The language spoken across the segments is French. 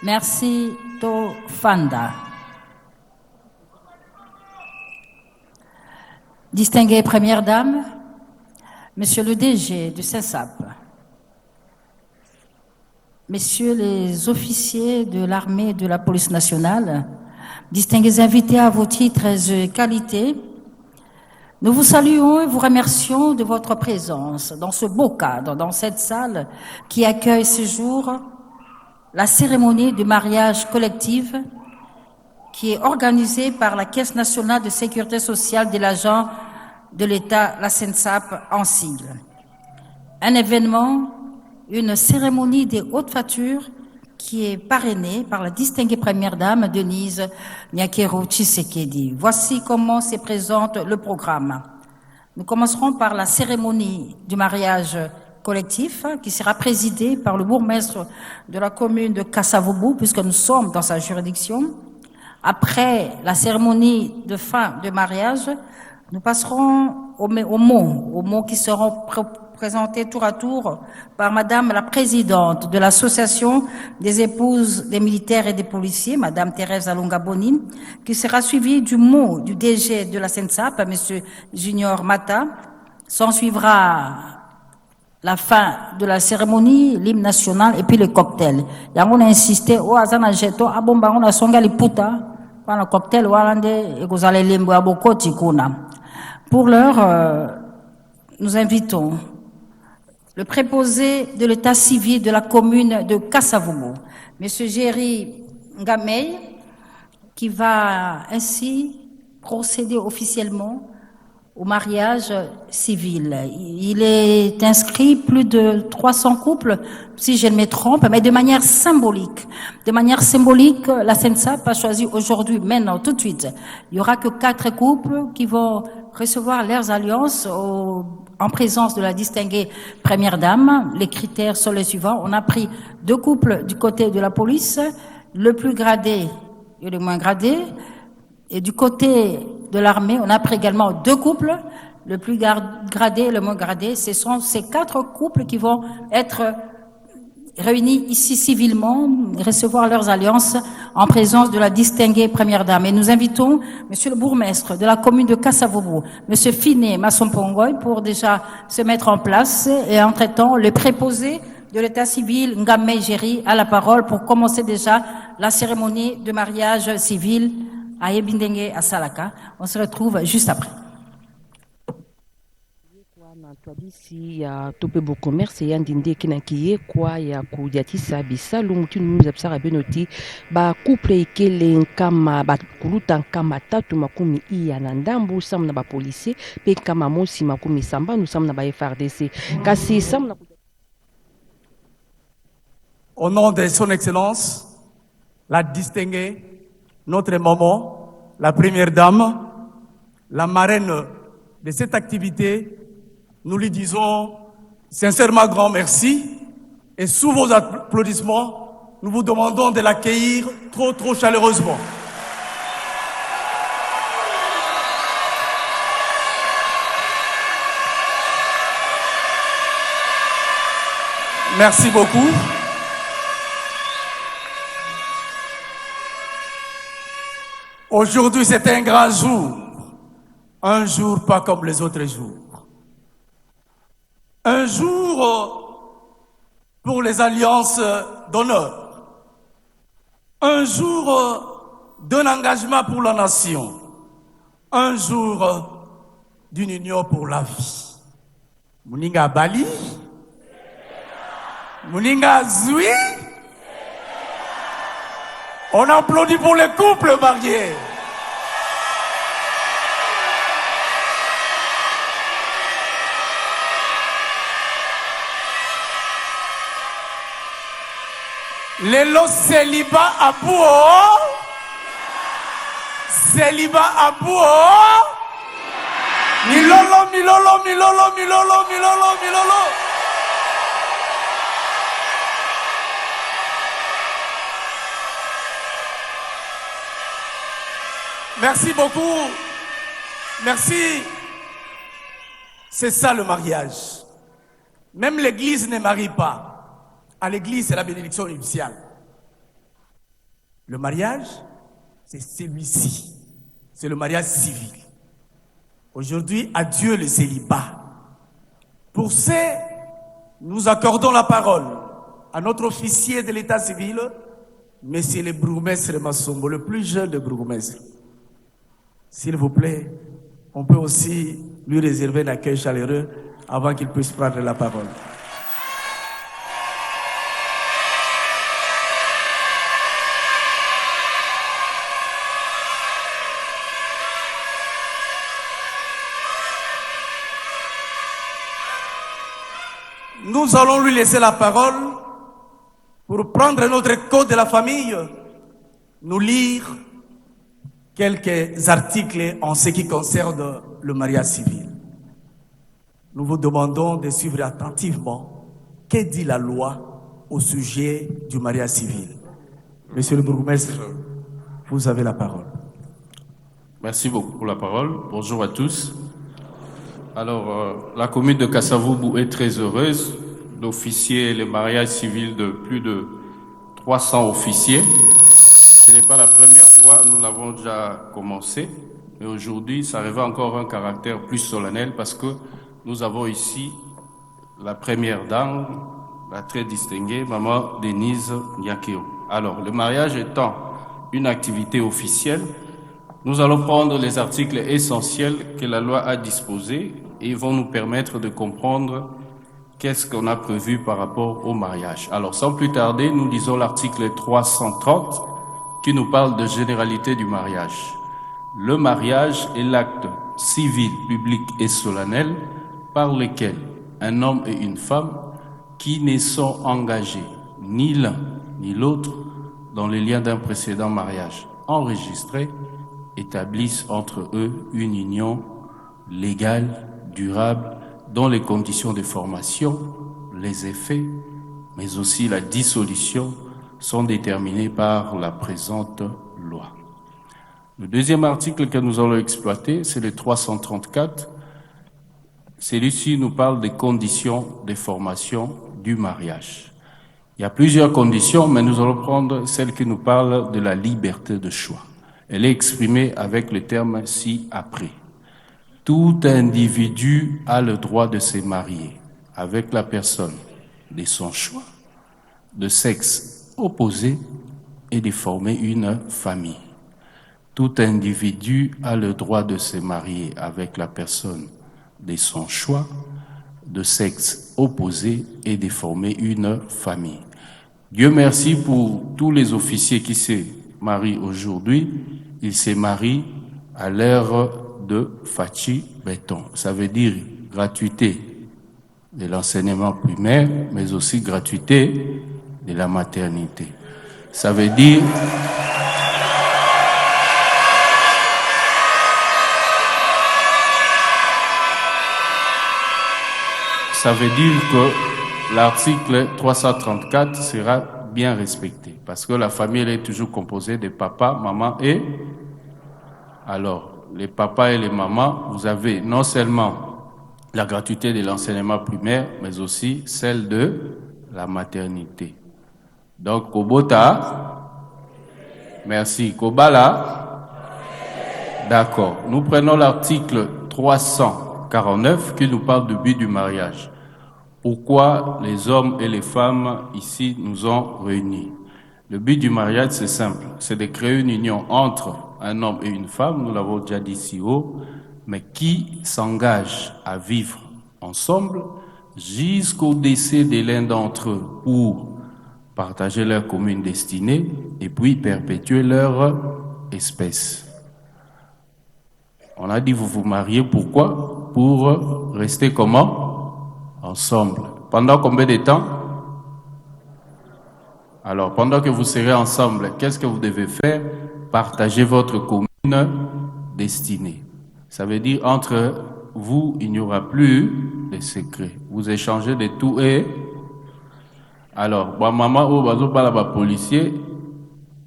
Merci Tofanda. Distinguée Première Dame, Monsieur le DG du CESAP, Messieurs les officiers de l'armée et de la police nationale, distingués invités à vos titres et qualités, nous vous saluons et vous remercions de votre présence dans ce beau cadre, dans cette salle qui accueille ce jour la cérémonie du mariage collectif qui est organisée par la Caisse nationale de sécurité sociale de l'agent de l'État, la CENSAP en sigle. Un événement, une cérémonie des hautes factures qui est parrainée par la distinguée première dame Denise Nyakero Tshisekedi. Voici comment se présente le programme. Nous commencerons par la cérémonie du mariage collectif qui sera présidée par le bourgmestre de la commune de Kasavubu puisque nous sommes dans sa juridiction. Après la cérémonie de fin de mariage, nous passerons aux mots qui seront présentés tour à tour par Madame la présidente de l'Association des épouses des militaires et des policiers, Madame Thérèse Alonga Boni, qui sera suivie du mot du DG de la CENSAP, Monsieur Junior Mata. S'en suivra la fin de la cérémonie, l'hymne national et puis le cocktail. Et on a insisté, oh, azana jeto, abomba, on a songa liputa, pour le cocktail, walande, et vous allez limbo aboko tikuna. Pour l'heure, nous invitons le préposé de l'état civil de la commune de Kasavubu, Monsieur Géry Ngamey, qui va ainsi procéder officiellement au mariage civil. Il est inscrit plus de 300 couples, si je ne me trompe, mais de manière symbolique. De manière symbolique, la CENSAP a choisi aujourd'hui, maintenant, tout de suite. Il y aura que 4 couples qui vont recevoir leurs alliances en présence de la distinguée première dame. Les critères sont les suivants. On a pris 2 couples du côté de la police, le plus gradé et le moins gradé. Et du côté de l'armée, on a pris également 2 couples, le plus gradé et le moins gradé. Ce sont ces 4 couples qui vont être réunis ici civilement, recevoir leurs alliances en présence de la distinguée première dame. Et nous invitons Monsieur le bourgmestre de la commune de Kasavubu, Monsieur Finé Massompongoy, pour déjà se mettre en place et entre-temps le préposé de l'état civil Ngamey Géry à la parole pour commencer déjà la cérémonie de mariage civil à Ebindenge à Salaka. On se retrouve juste après. Twabisi ya tope bo commerce ya ndinde kinakiye kwa ya kudiatisa bisalu mutunu muzabsara benoti ba couple ikele nkama ba kuluta nkama tatu makumi iya na ndambu sam na ba policier pe kama mosi makumi samba nous sommes na ba FRDC kasi sam na. Au nom de son excellence la distinguée notre maman, la première dame, la marraine de cette activité, nous lui disons sincèrement grand merci et sous vos applaudissements, nous vous demandons de l'accueillir trop chaleureusement. Merci beaucoup. Aujourd'hui, c'est un grand jour pas comme les autres jours. Un jour pour les alliances d'honneur. Un jour d'un engagement pour la nation. Un jour d'une union pour la vie. Muninga Bali, Muninga Zui. On applaudit pour les couples mariés. Lelo célibat à Bouo. Célibat à Bouo. Milolo, milolo, milolo, milolo, milolo, milolo. Merci beaucoup. Merci. C'est ça le mariage. Même l'église ne marie pas. À l'église, c'est la bénédiction nuptiale. Le mariage, c'est celui-ci. C'est le mariage civil. Aujourd'hui, adieu le célibat. Pour ce, nous accordons la parole à notre officier de l'état civil, Monsieur le bourgmestre Massombo, le plus jeune des bourgmestres. S'il vous plaît, on peut aussi lui réserver un accueil chaleureux avant qu'il puisse prendre la parole. Nous allons lui laisser la parole pour prendre notre code de la famille, nous lire quelques articles en ce qui concerne le mariage civil. Nous vous demandons de suivre attentivement que dit la loi au sujet du mariage civil. Monsieur le bourgmestre, vous avez la parole. Merci beaucoup pour la parole. Bonjour à tous. Alors, la commune de Kasavubu est très heureuse d'officier le mariage civil de plus de 300 officiers. Ce n'est pas la première fois, nous l'avons déjà commencé, mais aujourd'hui, ça revêt encore un caractère plus solennel parce que nous avons ici la première dame, la très distinguée, Maman Denise Nyakeo. Alors, le mariage étant une activité officielle, nous allons prendre les articles essentiels que la loi a disposés et ils vont nous permettre de comprendre qu'est-ce qu'on a prévu par rapport au mariage. Alors, sans plus tarder, nous lisons l'article 330 qui nous parle de généralité du mariage. Le mariage est l'acte civil, public et solennel par lequel un homme et une femme qui ne sont engagés ni l'un ni l'autre dans les liens d'un précédent mariage enregistré établissent entre eux une union légale, durable, dont les conditions de formation, les effets, mais aussi la dissolution sont déterminées par la présente loi. Le deuxième article que nous allons exploiter, c'est le 334. Celui-ci nous parle des conditions de formation du mariage. Il y a plusieurs conditions, mais nous allons prendre celle qui nous parle de la liberté de choix. Elle est exprimée avec le terme ci-après. Tout individu a le droit de se marier avec la personne de son choix, de sexe opposé et de former une famille. Tout individu a le droit de se marier avec la personne de son choix, de sexe opposé et de former une famille. Dieu merci pour tous les officiers qui se marient aujourd'hui. Ils se marient à l'ère de Fachi Béton. Ça veut dire gratuité de l'enseignement primaire, mais aussi gratuité de la maternité. Ça veut dire que l'article 334 sera bien respecté, parce que la famille elle est toujours composée de papa, maman et... Alors, les papas et les mamans, vous avez non seulement la gratuité de l'enseignement primaire, mais aussi celle de la maternité. Donc, Kobota, merci. Kobala, d'accord. Nous prenons l'article 349 qui nous parle du but du mariage. Pourquoi les hommes et les femmes ici nous ont réunis? Le but du mariage, c'est simple, c'est de créer une union entre un homme et une femme, nous l'avons déjà dit si haut, mais qui s'engagent à vivre ensemble jusqu'au décès de l'un d'entre eux pour partager leur commune destinée et puis perpétuer leur espèce. On a dit vous vous mariez, pourquoi? Pour rester comment? Ensemble. Pendant combien de temps? Alors, pendant que vous serez ensemble, qu'est-ce que vous devez faire? Partager votre commune destinée. Ça veut dire, entre vous, il n'y aura plus de secrets. Vous échangez de tout et... Alors, maman, ou bazo policier,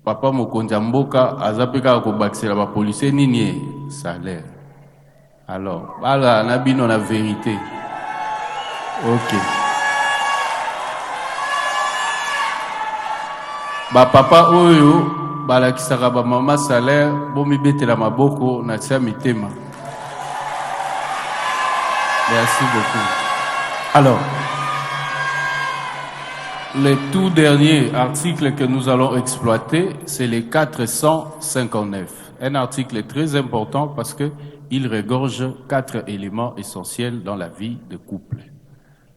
papa mokonjamboka, azapeka ko baxela ba policier nini salaire. Alors, voilà, on a bien la vérité. Ok. Ba papa oyo balakisaka ba mama salaire bomibetela maboko na tia mitema. Merci beaucoup. Alors, le tout dernier article que nous allons exploiter, c'est le 459. Un article très important parce qu'il regorge 4 éléments essentiels dans la vie de couple.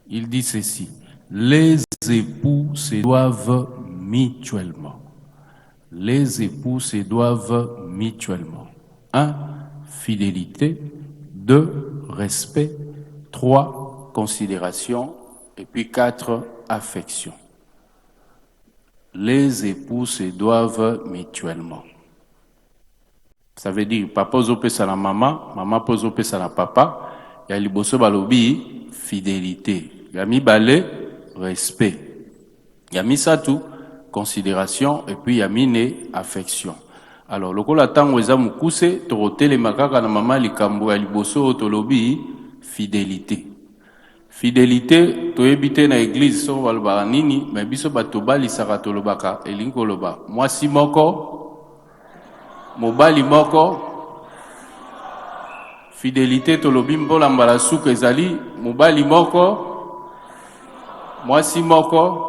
Il dit ceci: les époux se doivent mutuellement. Les époux se doivent mutuellement. 1. Fidélité. 2. Respect. 3. Considération. Et puis 4. Affection. Les époux se doivent mutuellement. Ça veut dire papa ozopesa na maman, maman ozopesa na papa. Ya liboso balobi fidélité. Ya mibale respect. Ya misatu considération et puis ya mine affection. Alors lokola tango eza mukuse torotele makaka na maman likambo ya liboso tolobi fidélité. Fidélité toyebite na église so balobaka nini mais biso bato balisaka tolobaka elingi koloba mwasi moko mobali moko. Fidélité tolobi mbola mbala suka ezali mobali moko mwasi moko.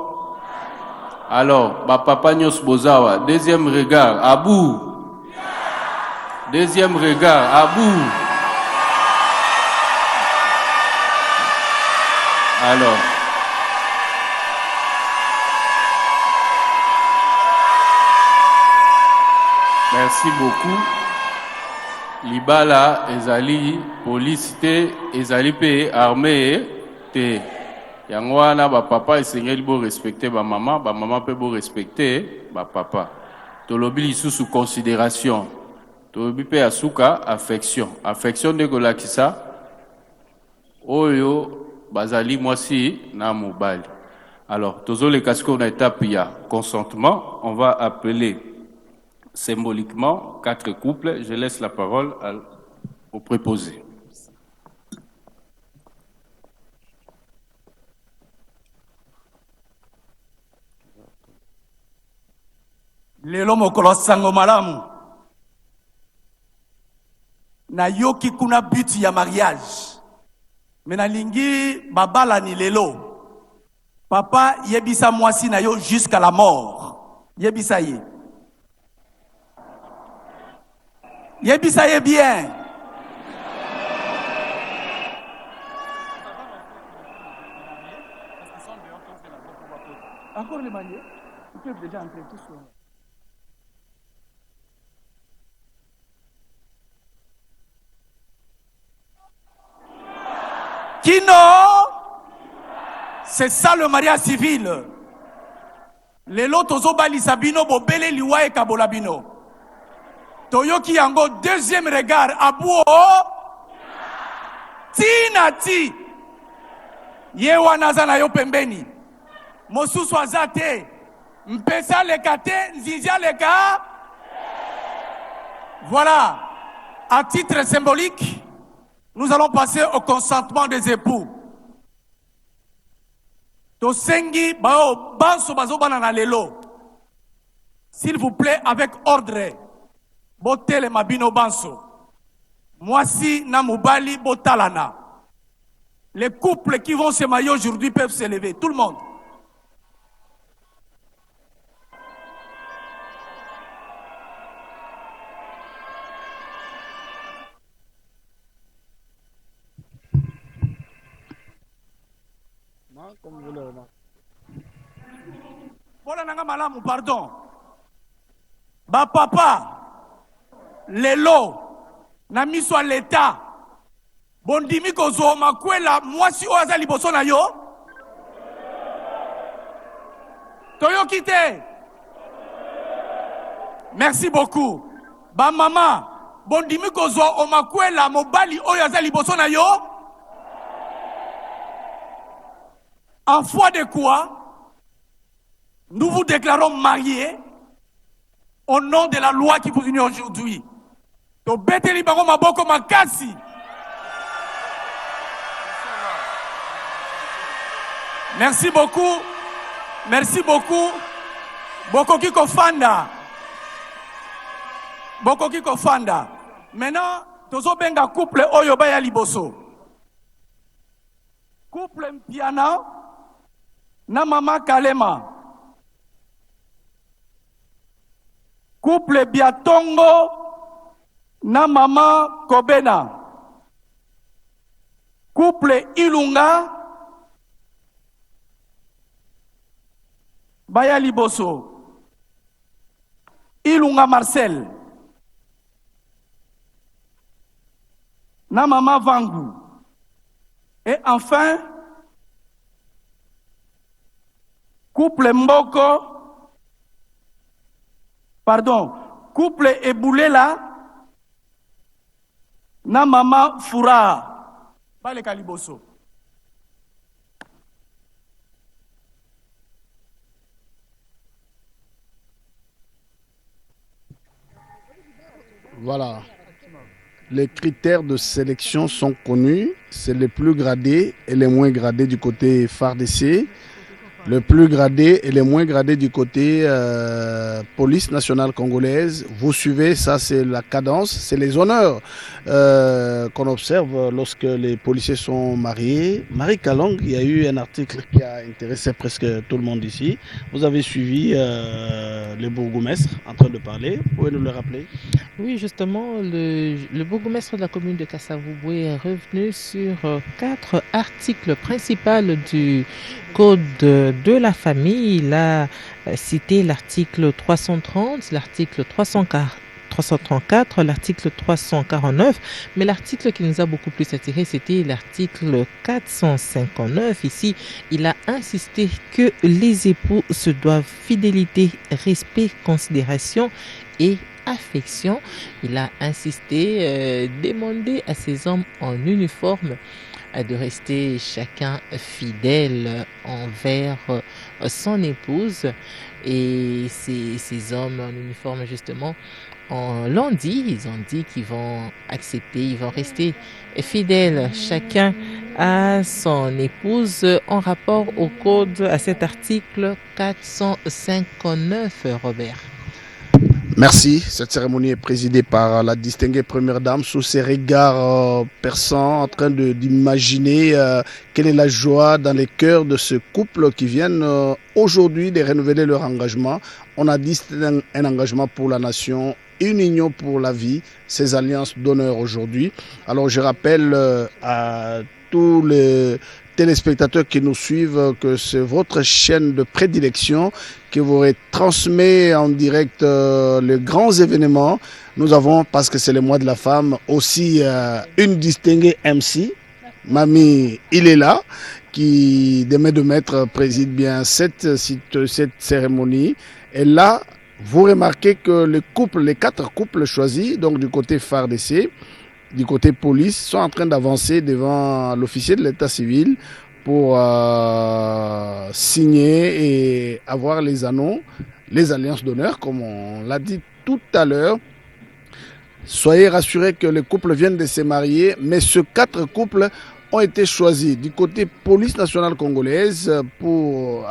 Alors papa nyos bozawa deuxième regard abou. Deuxième regard abou. Alors, merci beaucoup. Libala ezali police te, ezali pe armée te. Yango wana ba papa esengeli bo respecter ba maman pe bo respecter ba papa. Tolobi lisusu considération. Tolobi pe asuka affection. Affection de golakisa oyo bazali mwasi na mobali. Alors, tozo le casque on a étape ya consentement, on va appeler symboliquement 4 couples. Je laisse la parole au préposé. Lelo mokolo sango malamu. Na yoki kuna but ya mariage. Menalingi babala ni lelo. Papa yebisa mwasi na yo jusqu'à la mort. Yebisa ye. Yebisa ye bien. Encore les manières. Ils peuvent déjà entrer tous sur. Kino, c'est ça le mariage civil. Les lots bali sabino bobele liwa e kabolabino. Toyoki yango deuxième regard abuo tinati yewa nazana yo pembeni mosusu azate mpesa lekate nzizia leka. Voilà, à titre symbolique, nous allons passer au consentement des époux. Tosengi bao banso bazobana na lelo. S'il vous plaît, avec ordre. Botele mabino banso. Mwasi na mubali botalana. Les couples qui vont se marier aujourd'hui peuvent se lever. Tout le monde. Comme je le remarque. Voilà nanga malamu, pardon. Ba papa, lelo, na miso à l'état. Bondimi kozo makwela mwasi oaza liboso na yo. Toyo kite. Merci beaucoup. Ba maman, bondimi kozo omakwela mobali oaza liboso na yo. En foi de quoi, nous vous déclarons mariés au nom de la loi qui vous unit aujourd'hui. To beteli bango maboko makasi. Merci beaucoup. Merci beaucoup. Bokoki kofanda. bokoki kofanda. Maintenant, tozo benga couple oyo baya liboso. Couple Mpiana na mama Kalema. Couple Biatongo na mama Kobena. Couple Ilunga baya liboso. Ilunga Marcel na mama Vangu. Et enfin, couple Mboko, couple Eboulela na mama Fura. Bale Kaliboso. Voilà. Les critères de sélection sont connus. C'est les plus gradés et les moins gradés du côté FARDC. Le plus gradé et les moins gradés du côté police nationale congolaise. Vous suivez, ça c'est la cadence, c'est les honneurs qu'on observe lorsque les policiers sont mariés. Marie Kalong, il y a eu un article qui a intéressé presque tout le monde ici. Vous avez suivi le bourgmestre en train de parler. Vous pouvez nous le rappeler? Oui, justement, le bourgmestre de la commune de Kasavubu est revenu sur 4 articles principaux du Code de la famille. Il a cité l'article 330, l'article 334, l'article 349, mais l'article qui nous a beaucoup plus attiré, c'était l'article 459. Ici, il a insisté que les époux se doivent fidélité, respect, considération et affection. Il a insisté, demandé à ces hommes en uniforme de rester chacun fidèle envers son épouse. Et ces hommes en uniforme, justement, ils ont dit qu'ils vont accepter, ils vont rester fidèles chacun à son épouse en rapport au code, à cet article 459, Robert. Merci. Cette cérémonie est présidée par la distinguée première dame sous ses regards perçants, en train d'imaginer quelle est la joie dans les cœurs de ce couple qui viennent aujourd'hui de renouveler leur engagement. On a dit c'est un engagement pour la nation, une union pour la vie, ces alliances d'honneur aujourd'hui. Alors je rappelle à tous les téléspectateurs qui nous suivent que c'est votre chaîne de prédilection qui vous transmet en direct les grands événements. Nous avons, parce que c'est le mois de la femme, aussi une distinguée MC, Mamie Il est là, qui de main de maître préside bien cette cérémonie. Et là, vous remarquez que les 4 couples choisis, donc du côté FARDC, du côté police, sont en train d'avancer devant l'officier de l'état civil pour signer et avoir les anneaux, les alliances d'honneur, comme on l'a dit tout à l'heure. Soyez rassurés que les couples viennent de se marier, mais ces 4 couples ont été choisis du côté police nationale congolaise pour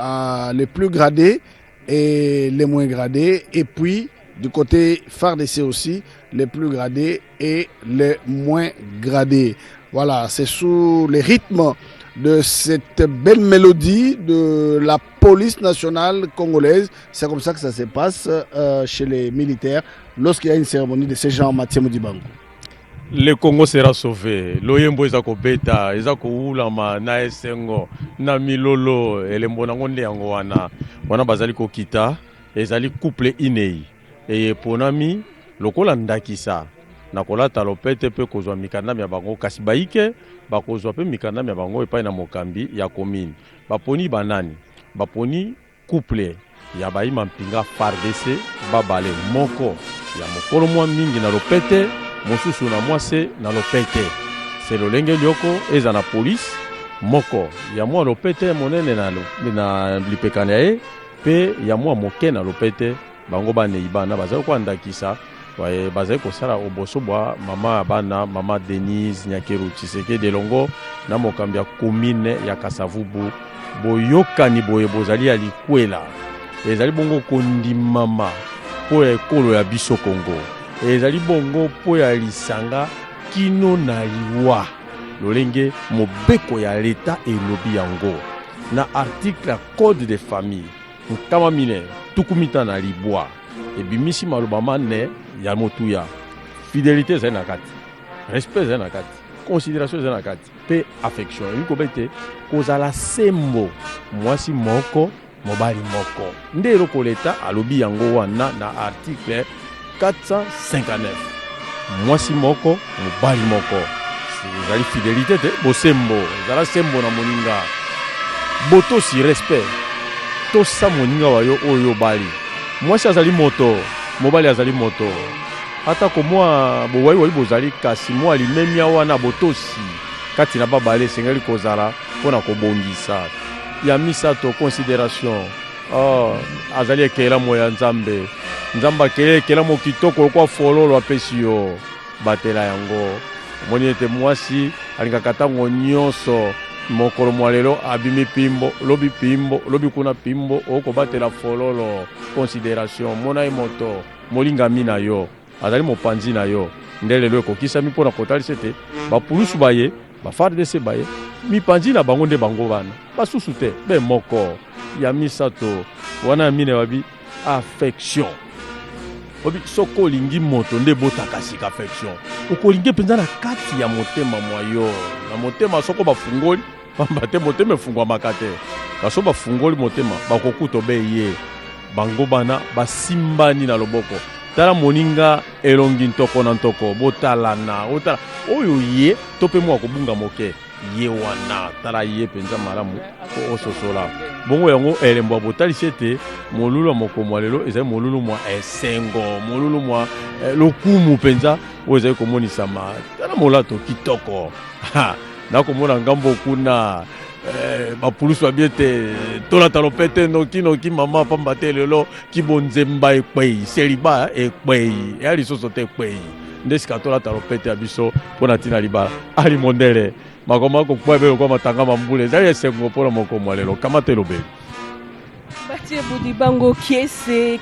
les plus gradés et les moins gradés, et puis du côté FARDC aussi, les plus gradés et les moins gradés. Voilà, c'est sous les rythmes de cette belle mélodie de la police nationale congolaise. C'est comme ça que ça se passe chez les militaires lorsqu'il y a une cérémonie de ce genre. Mathieu Modibango. Le Congo sera sauvé. Loyembo ezako beta, ezako ulama na esengo, na milolo, elembo na ngonde yango wana bazali kokita, ezali couple inei. Et ponami lokola ndakisa nakolata lopete pe kozwa mikanda ya bango kasi baike bakozwa pe mikanda ya bango epai na mokambi ya commune. Baponi banani? Baponi couple ya baima mpinga FARDC babale moko ya mokolo mwa mingi na lopete, mosusu na mwase na lopete. C'est lolenge lioko eza na police moko ya mwa lopete monene na lipekana ye pe ya mwa moke na lopete. Bango banei bana bazali kwandakisa bazali kosala oboso bwa mama bana mama Denise Nyakeru Tshisekedi delongo na mokambi ya commune ya Kasavubu boyokani boye bozali ya likwela ezali bongo kondimama po ekolo ya biso Kongo ezali bongo po ya lisanga kino na liwa lolenge mobeko ya leta elobi yango na article ya code de famille nkama mine tukumita na libwa ebimisi maloba mane ya motuya fidélité ezali na kati respect ezali na kati considération ezali na kati mpe affection ekoki ete kozala sembo mwasi moko mobali moko nde eloko leta alobi yango wana na article 459 mwasi moko mobali moko ezali fidélité te bosembo ezala sembo na moninga botosi respect tosa moninga wayo oyo bali mwasi azali moto mobali azali moto ata ko mwa bowai bozali kasi mwa limemia wana botosi kati na babale esengeli kozala mpona kobongisa ya misato considération azali ekelamo ya nzambe nzambe akeli ekelamo kitoko lokwa fololo apesi yo batela yango omoni ete mwasi alingaka ntango nyonso mokolo mwa lelo abimi pimbo lobi kuna pimbo okobatela fololo considération mona ye moto molingami na yo azali mopanzi na yo nde lelo ekokisami mpona kotalisa ete bapulusu baye bafardc baye mipanzi na bango nde bango wana basusu te be moko ya misato wana ya mine babi affection obi soko olingi moto nde botaka sika affection okolingi mpenza na kati ya motema mwa yo na motema soko bafungoli pamba te motema efungwamaka te kaso bafungoli motema bakokuta be ye bango bana basimbani na loboko tala moninga elongi ntoko na ntoko botalana otala oyo ye to mpe mwa kobunga moke ye wana tala ye mpenza malamu ko ososola bongo yango elembo ya botalisi ete molulu ya mokomo lelo ezali molulu mwa esengo molulu mwa lokumu mpenza oyo ezali komonisama tala molato kitoko nakomona ngambo kuna bapulusu babi ete tolata lopete noki mama pamba te lelo kibonzemba ekwei seliba ekwei eya lisusu te ekwei nde sika tolata lopete ya biso mpona ntina libala ali mondele makombo akokwa ebele kwa matanga mambula ezali esengo mpona mokomo lelo kamata elobeli batie budi bango kiese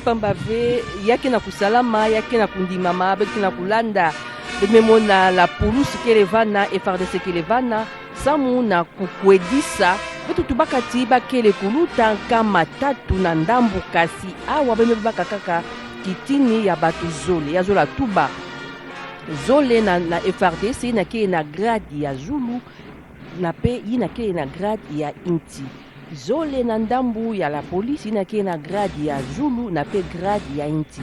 pamba ve yake na kusalama yake na kundimama beki na kulanda bememona la pulusu kelevana efardese kelevana samu na kukwedisa betutu bakati bakele kuluta nkama tatu na ndambu kasi awa beme bakakaka kitini ya batu zole ya zola tuba zole na FRDC inakele na grade ya Zulu na pe inakele na grade ya Inti zole na ndambu ya la polisi inakele na grade ya Zulu na pe grade ya Inti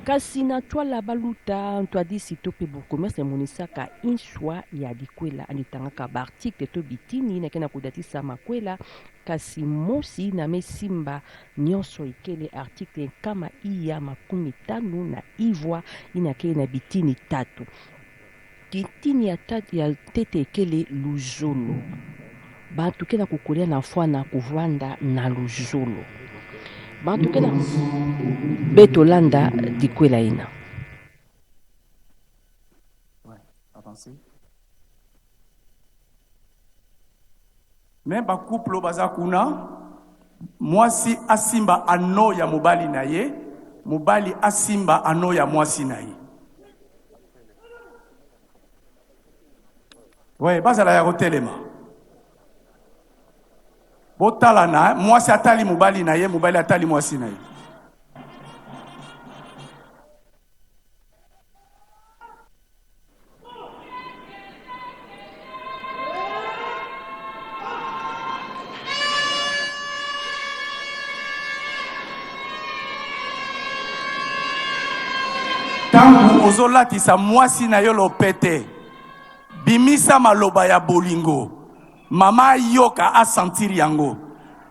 kasi na twala baluta ntwadisi to pe bokomese monisaka inswa ya dikwela anitangaka ba article to bitini na kena kudatisa makwela kasi mosi na mesimba nyonso ikele article kama iya 15 na ivwa inakele na bitini tatu kitini ya tatu ya tete ikele luzolo bantu kena kukolea na fwana kuvanda na luzolo bantu kena betolanda dikwela ina me bakuplo baza kuna mwasi asimba ano ya mobali na ye mobali asimba ano ya mwasi na ye ouais bazala ya kotelema botala na mwasi atali mobali na ye mobali atali mwasi na ye tangu ozolatisa mwasi na yo lopete bimisa maloba ya bolingo mama yoka asentir yango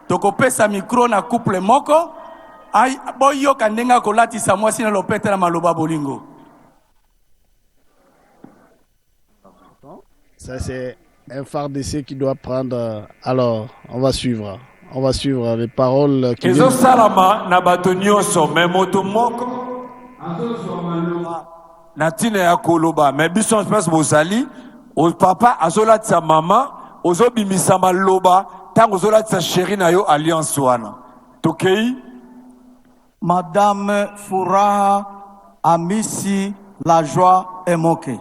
tokopesa mikro na couple moko boyoka ndenga kolatisa mwasi na lopete na maloba bolingo. Ça c'est un phare d'essai qui doit prendre. Alors on va suivre les paroles qui viennent. Salama na bato nyonso mais moto moko na tina ya koloba mais biso espèce bozali o papa azolatisa mama ozobimisa maloba tango ozolatisa chéri na yo alliance wana tokei Madame Furaha Amici, la joie est moquée.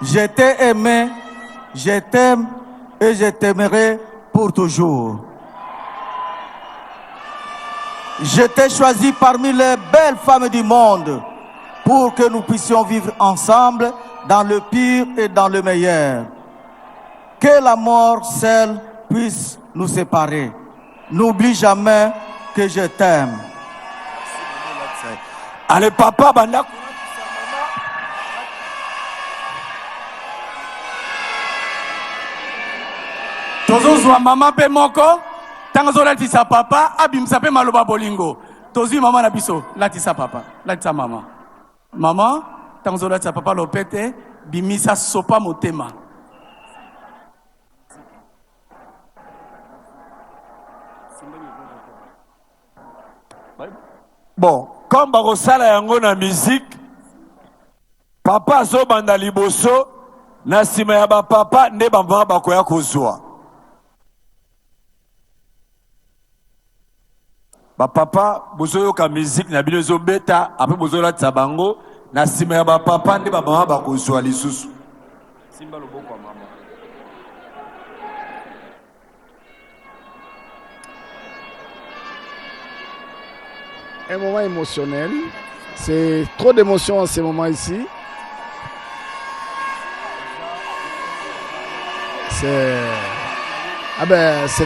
Je t'ai aimé, je t'aime et je t'aimerai pour toujours. Je t'ai choisi parmi les belles femmes du monde pour que nous puissions vivre ensemble dans le pire et dans le meilleur. Que la mort seule puisse nous séparer. N'oublie jamais que je t'aime. Allez, papa, banda. Tozozwa mama pe moko tango zolatisa papa abimisa pe maloba bolingo. Tozwi mama na biso latisa papa, latisa mama. Mama tango zolatisa papa lopete bimisa sopa motema. Bon, comme bakosala yango na musique, papa azobanda liboso, na nsima ya bapapa nde bamama bakoya kozwa. Bapapa bozoyoka musique na bino ezobeta, apres bozolatisa bango, na nsima ya bapapa nde bamama bakozwa lisusu. Simba loboko ya mama. Un moment émotionnel. C'est trop d'émotions en ce moment ici. C'est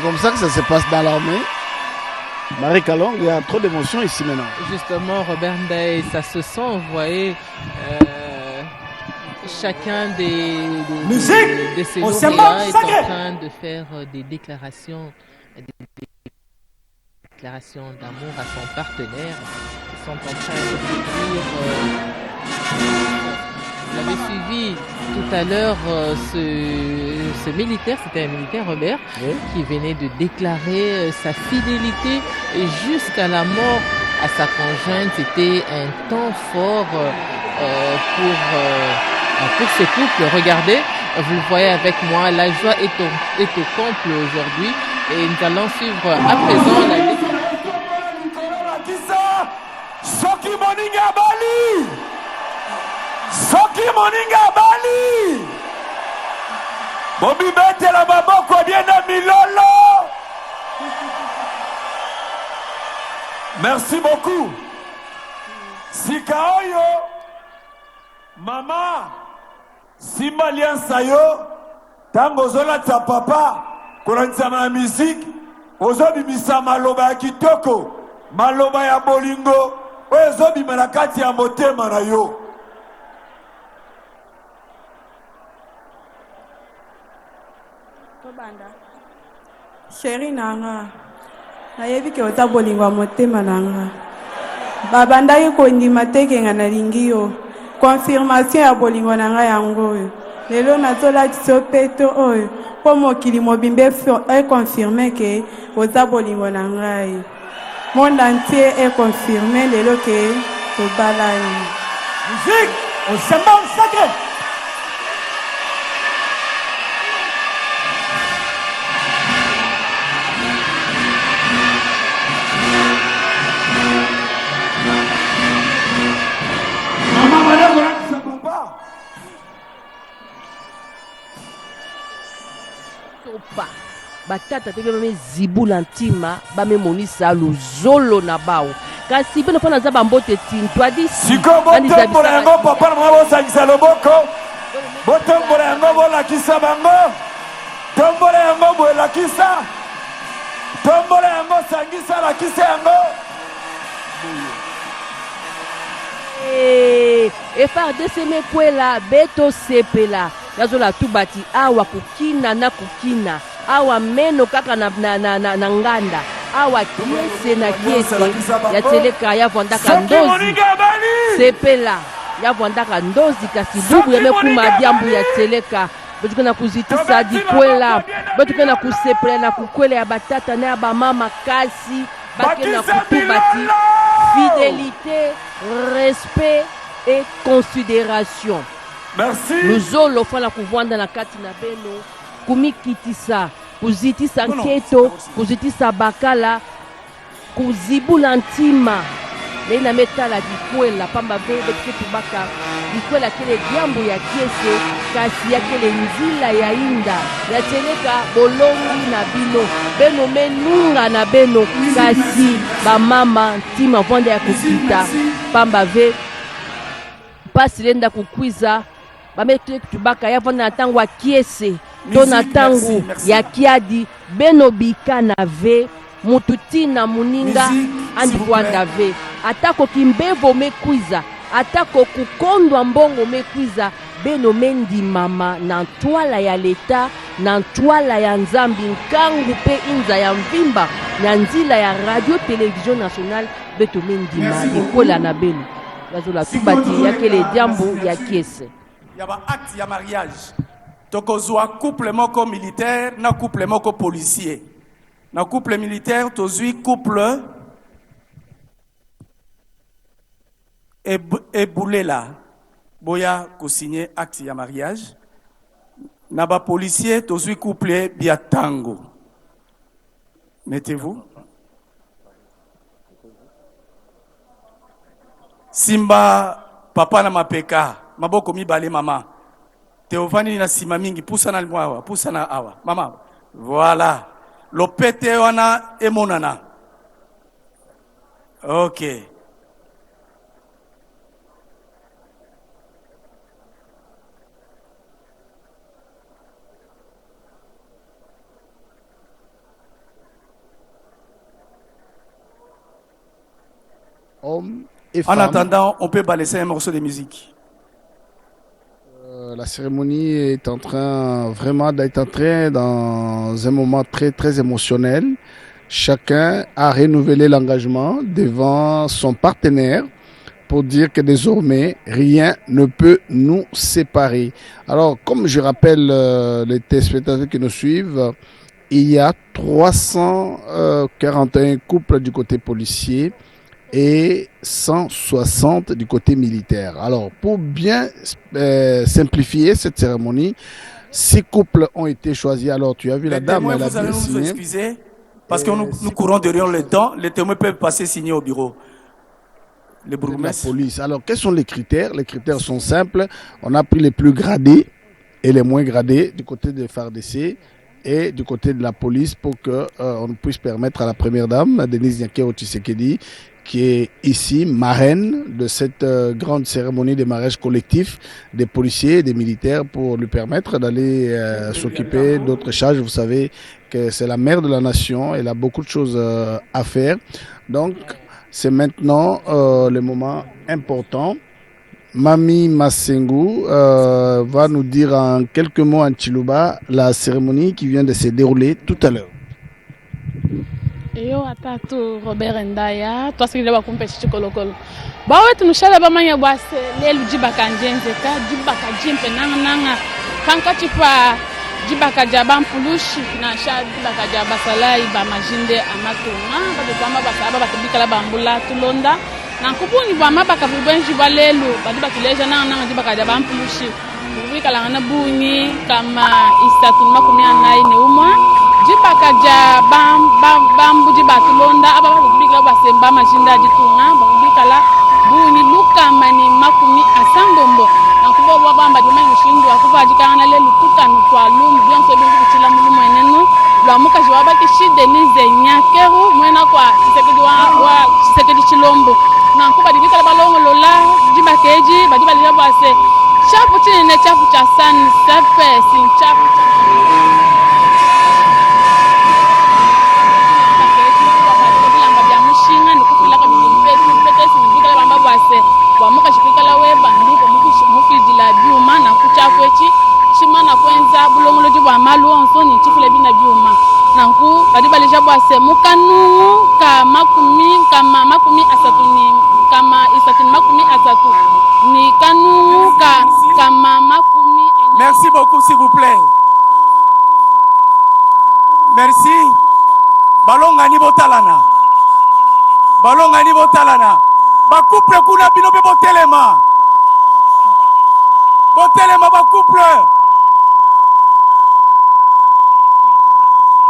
comme ça que ça se passe dans l'armée. Marie Kalong, il y a trop d'émotions ici maintenant. Justement, Robert Ndeye, ça se sent, vous voyez, chacun de ces jours-là est en train de faire des déclarations d'amour à son partenaire. Ils sont en train de dire... Vous avez suivi tout à l'heure ce militaire, c'était un militaire, Robert, oui, qui venait de déclarer sa fidélité jusqu'à la mort à sa conjointe. C'était un temps fort pour ce couple. Regardez, vous le voyez avec moi, la joie est au comble aujourd'hui. Et nous allons suivre à présent la Soki moninga bali, Soki moninga bali, Bobi bete la maboko bien na milolo. Merci beaucoup. Sikaoyo, mama, simba liansa yo, tango zola ta papa, kolanisa na musique, ozobimisa maloba ya kitoko, maloba ya bolingo, oyo ezobima na kati ya motema na yo. Tobanda. Chéri nanga. Nayebi ke oza bolingo ya motema nanga. Babandaki kondima teke nga nalingi yo. Confirmation ya bolingo nanga yango oyo. Lelo nazolatisa yo peto oyo. Po mokili mobimbe confirme ke oza bolingo na ngai. Monde entier est confirmé lelo ke tobalani. Musique au symbole sacré. Batata te bame zibula ntima bame monisa luzolo na bao kasi bino fana za bambote tintwa di siko botombola yango papa na mwa bosangisa loboko botombola yango bolakisa bango tombola yango bolakisa tombola yango sangisa lakisa yango FARDC mekwela beto sepela yazola tubati awa kukina na kukina awa meno kaka na nganda awa kiese na kiese ya teleka ya vondaka ndozi sepela ya vondaka ndozi kasi bubu ya mekuma diambu ya teleka betuke na kuzitisa dikwela betuke na kusepela na kukwela ya batata na ya bamama kasi bake na kutubati fidélité, respect et considération. Merci. Luzolo fala kuvanda na kati na beno kumikitisa kuzitisa nketo kuzitisa bakala kuzibula ntima me na metala dikwela pamba ve bete tubaka dikwela kele diambo ya kiese kasi ya kele nzila ya inda ya teleka bolongi na bino beno menunga na beno kasi bamama ntima vonda ya kokita pamba ve pasi lenda kukwiza bamete tubaka ya vonda na tango ya kiese to na tango ya kiadi beno bika na ve mututi na muninga andi bwanda ve atako kimbevo mekwiza atako kukondwa mbongo mekwiza beno mendi mama na ntwala ya leta na ntwala ya nzambi nkangu pe inza ya mvimba na nzila ya radio television nationale beto mendima ekola na beno bazola tubati ya kele diambo ya kiese ya ba acte ya mariage tokozwa couple moko militaire na couple moko policier na couple militaire tozwi couple Eboulela boya kosigner acte ya mariage na ba policier tozwi couple biatango. Mettez-vous. Simba papa na mapeka maboko mibale mama Teovani na sima mingi pusa na limwawa pusa na awa mama voilà lopete wana emonana. OK. Hommes et En femmes. attendant, on peut balayer un morceau de musique. La cérémonie est en train vraiment d'être entrée dans un moment très très émotionnel. Chacun a renouvelé l'engagement devant son partenaire pour dire que désormais rien ne peut nous séparer. Alors comme je rappelle les téléspectateurs qui nous suivent, il y a 341 couples du côté policier et 160 du côté militaire. Alors, pour bien simplifier cette cérémonie, 6 couples ont été choisis. Alors, tu as vu la dame, elle a Vous allez bien nous signé. excuser parce que nous courons derrière le temps. Les témoins peuvent passer signer au bureau. Les La bourgmestres. police. Alors, quels sont les critères? Les critères sont simples. On a pris les plus gradés et les moins gradés du côté des FARDC et du côté de la police pour que on puisse permettre à la première dame, Denise Nyakero Tshisekedi, qui est ici marraine de cette grande cérémonie de mariage collectif des policiers et des militaires pour lui permettre d'aller s'occuper d'autres charges. Vous savez que c'est la mère de la nation, elle a beaucoup de choses à faire. Donc, c'est maintenant le moment important. Mami Masengu va nous dire en quelques mots en Chiluba la cérémonie qui vient de se dérouler tout à l'heure. Iyo atatu Robert Ndaya twasikile bakumpe chikolokolo bawe tunushala bamanya bwase lelu jibaka njenze ka jibaka jimpe nanga kanka chipa jibaka jaba mpulushi na sha jibaka jaba salai ba majinde amatunga batama basaba batubikala bambula tulonda na kubuni bama baka bubenji balelu badibakileja nanga jibaka jaba mpulushi bikala na bunyi kama isatu makumi anai ne umwa jibaka ja bambu jibatu londa aba bakubikala basemba mashinda jitunga bakubikala buni luka mani makumi asangombo akubo bamba juma ngishindu akuba jikana le lukuka nutwa lumu byanso bintu bitila mulumu eneno lwamuka jiwaba kishide nize nyakeru mwena kwa chisekedi chilombo na akuba dibikala balongo lola jibakeji badibali jabase chapu chini ne chapu cha san sepe sin chapu wamuka shikikala weba ndipo mufidila byuma na kuchakwechi shima na kwenza bulongolo jibwa malu onso ni chifile bina byuma nanku badibalisha bwase mukanu kama makumi asatu ni kama isatu ni makumi asatu ni kanu kama makumi. Merci beaucoup s'il vous plaît. Merci. Balongani botalana. Balongani botalana. Ba couple kuna bino be botelema. Botelema ba couple.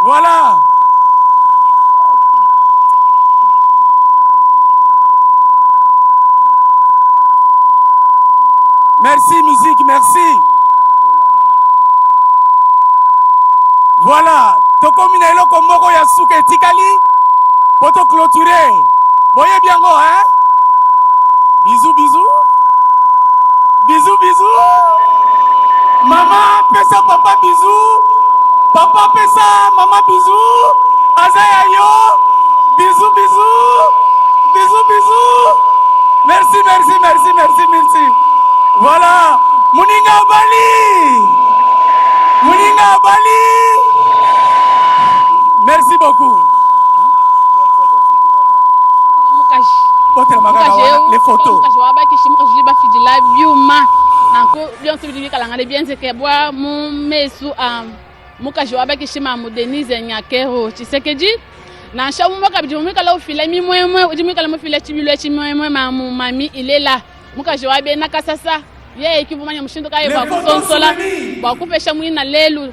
Voilà. Merci, musique, merci. Voilà. Tokomi na eloko moko ya suka etikali. Poto clôturer. Voyez bien go, hein? Bisous, bisous. Bisous, bisous. Maman, pesa papa, bisous. Papa, pesa, maman, bisous. Azaya yo. Bisous, bisous. Bisous, bisous. Merci, merci, merci, merci, merci. Voilà. Mouninga Bali. Mouninga Bali. Merci beaucoup. Les photos. Denise Nyakero Tshisekedi na shamu moka bijumika la ufila mi mwemwe ujumika la mufila chibilo chimwemwe mamu mami ilela muka joabe nakasasa ye ikivumanya mushindo kaye ba kusonsola ba kupesha mwina lelu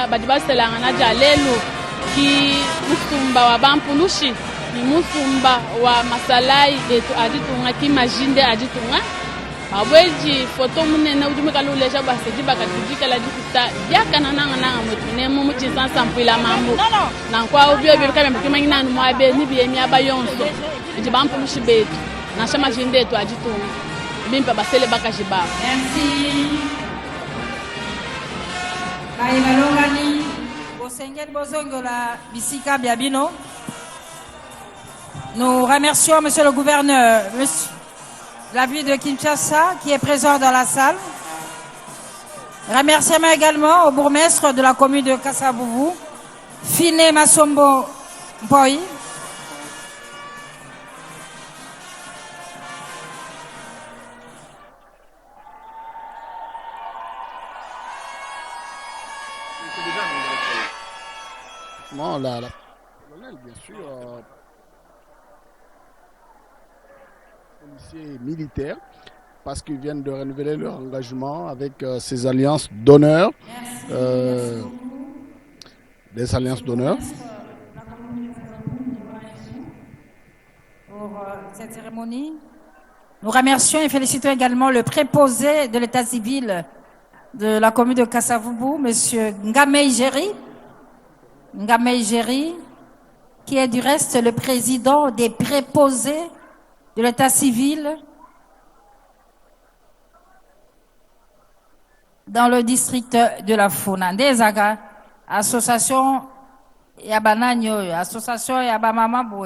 badibasela na jalelu ki musumba wa bampulushi ni musumba wa masalai etu aditunga ki majinde aditunga abweji foto munene udumika luleja baseji bakatujika la dikuta yakana nanga mutune mu mutisa sampila mambo na kwa ubyo byo kama mkima ngina no abe ni bi emi abayonso ndi bampulushi betu na shama jinde etu aditunga bimpa basele bakajiba. Merci. Nous remercions Monsieur le gouverneur de la ville de Kinshasa qui est présent dans la salle. Remerciements également au bourgmestre de la commune de Kasavubu, Fine Masombo Boy. Non, la colonel, bien sûr, policiers et militaires, parce qu'ils viennent de renouveler leur engagement avec ces alliances d'honneur, des alliances d'honneur. Pour cette cérémonie, nous remercions et félicitons également le préposé de l'état civil de la commune de Kasavubu, Monsieur Ngamei Géry, qui est du reste le président des préposés de l'état civil dans le district de la Funa. Ndezaga, association Yabananyo, association Yabamamabou,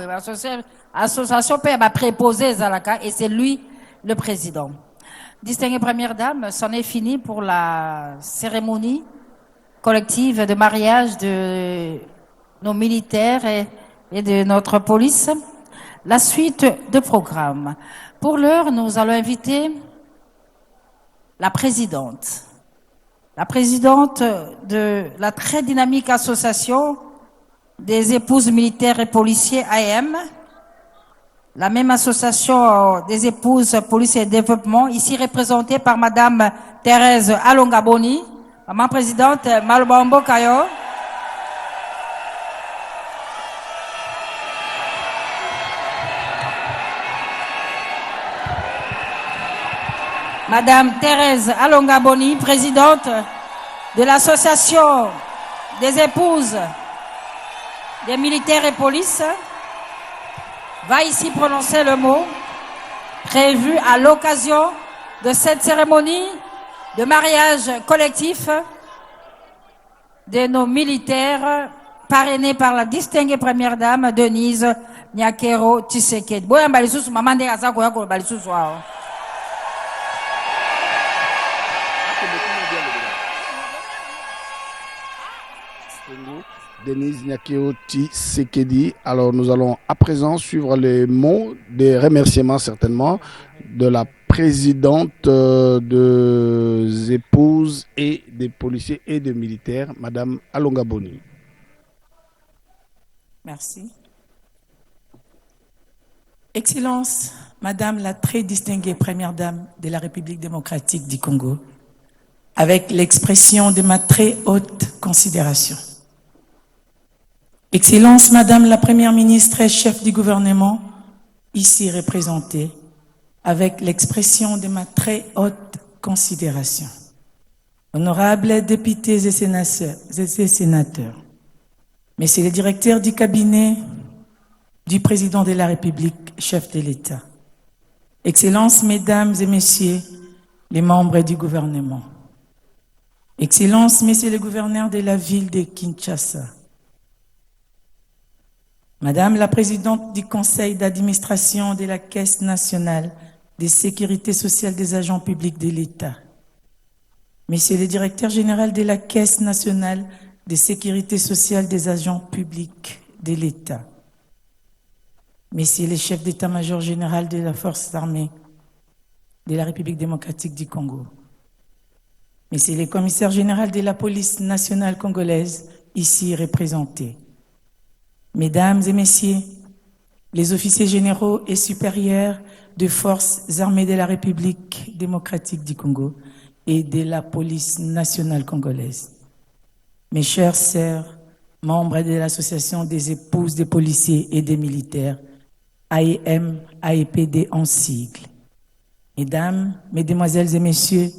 association Peba préposé Zalaka, et c'est lui le président. Distinguée première dame, c'en est fini pour la cérémonie collective de mariage de nos militaires et de notre police. La suite de programme. Pour l'heure, nous allons inviter la présidente de la très dynamique association des épouses militaires et policiers AM, la même association des épouses policiers et développement, ici représentée par Madame Thérèse Alongaboni, maman présidente Malbombo Kayo. Madame Thérèse Alongaboni, présidente de l'association des épouses des militaires et polices, va ici prononcer le mot prévu à l'occasion de cette cérémonie de mariage collectif de nos militaires parrainés par la distinguée première dame Denise Nyakero Tshisekedi. Denise Nyakero Tshisekedi. Alors nous allons à présent suivre les mots des remerciements certainement de la présidente des épouses et des policiers et des militaires, Madame Alongaboni. Merci. Excellence, Madame la très distinguée Première Dame de la République démocratique du Congo, avec l'expression de ma très haute considération. Excellence, Madame la Première ministre et chef du gouvernement, ici représentée, avec l'expression de ma très haute considération. Honorables députés et sénateurs, Messieurs les directeurs du cabinet du président de la République, chef de l'État, Excellences, Mesdames et Messieurs les membres du gouvernement, Excellences, Messieurs les gouverneurs de la ville de Kinshasa, Madame la présidente du conseil d'administration de la Caisse nationale de sécurité sociale des agents publics de l'État, Messieurs le directeur général de la Caisse nationale de sécurité sociale des agents publics de l'État, Messieurs les chefs d'état-major général de la force armée de la République démocratique du Congo, Messieurs les commissaires généraux de la police nationale congolaise, ici représentés, Mesdames et Messieurs les officiers généraux et supérieurs de forces armées de la République démocratique du Congo et de la police nationale congolaise, mes chères sœurs, membres de l'association des épouses des policiers et des militaires, AEM, AEPD en sigle, Mesdames, Mesdemoiselles et Messieurs,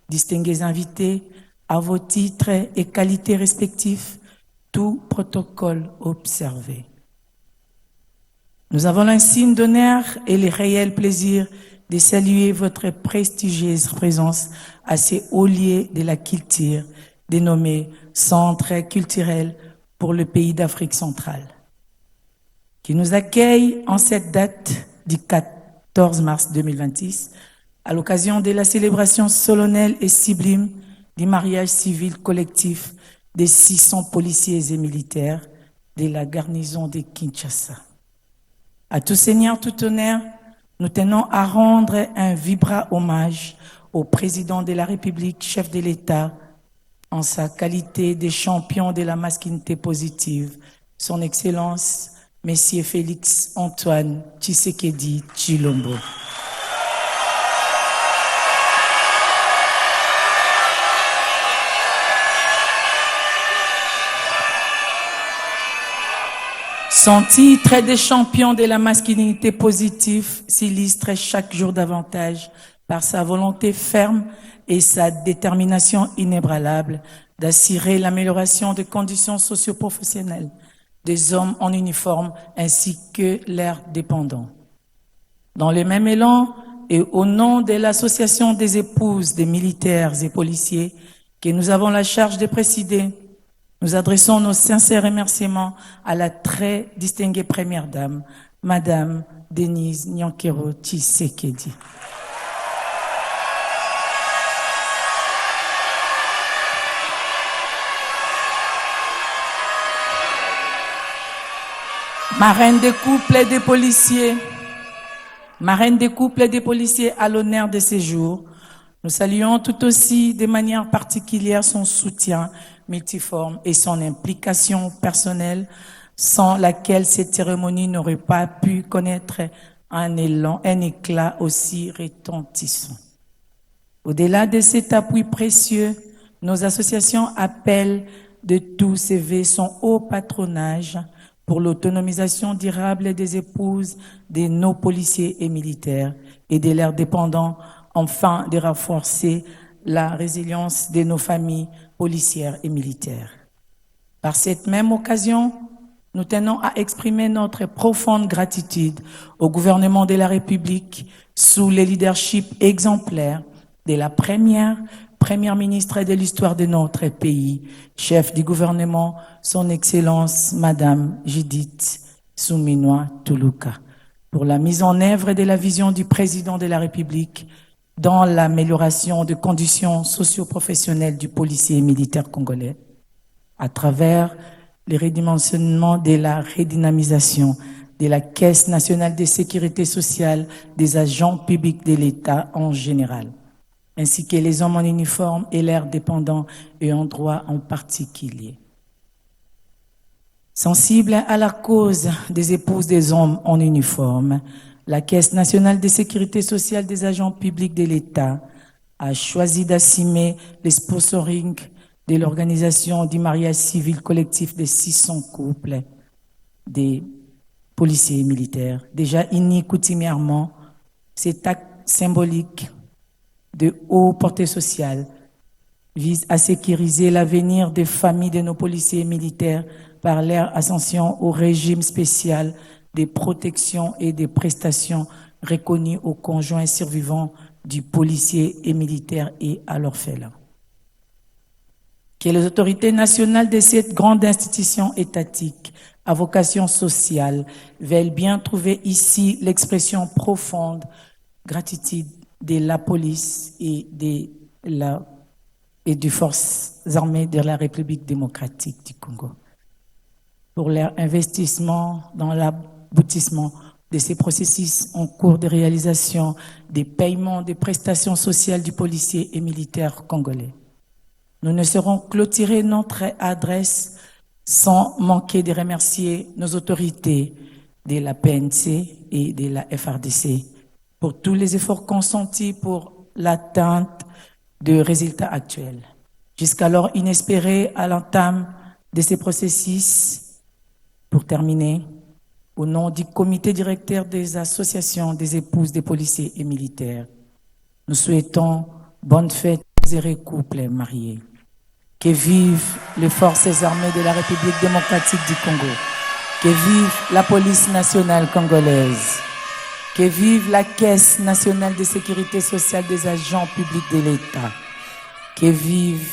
distingués invités, à vos titres et qualités respectifs, tout protocole observé. Nous avons l'insigne d'honneur et le réel plaisir de saluer votre prestigieuse présence à ces hauts lieux de la culture dénommés Centre culturel pour le pays d'Afrique centrale, qui nous accueille en cette date du 14 mars 2026 à l'occasion de la célébration solennelle et sublime du mariage civil collectif des 600 policiers et militaires de la garnison de Kinshasa. À tout seigneur, tout honneur, nous tenons à rendre un vibrant hommage au président de la République, chef de l'État, en sa qualité de champion de la masculinité positive, son Excellence, Monsieur Félix Antoine Tshisekedi Tshilombo. Son titre de champion de la masculinité positive s'illustre chaque jour davantage par sa volonté ferme et sa détermination inébranlable d'assurer l'amélioration des conditions socio-professionnelles des hommes en uniforme ainsi que leurs dépendants. Dans le même élan et au nom de l'Association des épouses des militaires et policiers que nous avons la charge de présider, nous adressons nos sincères remerciements à la très distinguée Première Dame, Madame Denise Nyankero Tshisekedi. Marraine des couples et des policiers, marraine des couples et des policiers à l'honneur de ces jours, nous saluons tout aussi de manière particulière son soutien multiforme et son implication personnelle, sans laquelle cette cérémonie n'aurait pas pu connaître un éclat aussi retentissant. Au-delà de cet appui précieux, nos associations appellent de tous ses vœux son haut patronage pour l'autonomisation durable des épouses de nos policiers et militaires et de leurs dépendants, afin de renforcer la résilience de nos familles policières et militaires. Par cette même occasion, nous tenons à exprimer notre profonde gratitude au gouvernement de la République sous le leadership exemplaire de la première ministre de l'histoire de notre pays, chef du gouvernement, son Excellence Madame Judith Suminwa Tuluka, pour la mise en œuvre de la vision du président de la République dans l'amélioration des conditions socio-professionnelles du policier et militaire congolais, à travers le redimensionnement de la redynamisation de la Caisse nationale de sécurité sociale des agents publics de l'État en général, ainsi que les hommes en uniforme et leurs dépendants et en droit en particulier. Sensible à la cause des épouses des hommes en uniforme, la Caisse nationale de sécurité sociale des agents publics de l'État a choisi d'assumer le sponsoring de l'organisation du mariage civil collectif de 600 couples des policiers et militaires. Déjà unis coutumièrement, cet acte symbolique de haute portée sociale vise à sécuriser l'avenir des familles de nos policiers et militaires par leur ascension au régime spécial des protections et des prestations reconnues aux conjoints survivants du policier et militaire et à l'orphelin. Que les autorités nationales de cette grande institution étatique à vocation sociale veulent bien trouver ici l'expression profonde gratitude de la police et des forces armées de la République démocratique du Congo pour leur investissement dans l'aboutissement de ces processus en cours de réalisation des paiements des prestations sociales du policier et militaire congolais. Nous ne saurons clôturer notre adresse sans manquer de remercier nos autorités de la PNC et de la FRDC pour tous les efforts consentis pour l'atteinte de résultats actuels. Jusqu'alors inespérés à l'entame de ces processus, pour terminer, au nom du comité directeur des associations des épouses des policiers et militaires, nous souhaitons bonne fête aux couples mariés. Que vivent les forces armées de la République démocratique du Congo. Que vive la police nationale congolaise. Que vive la Caisse nationale de sécurité sociale des agents publics de l'État. Que vive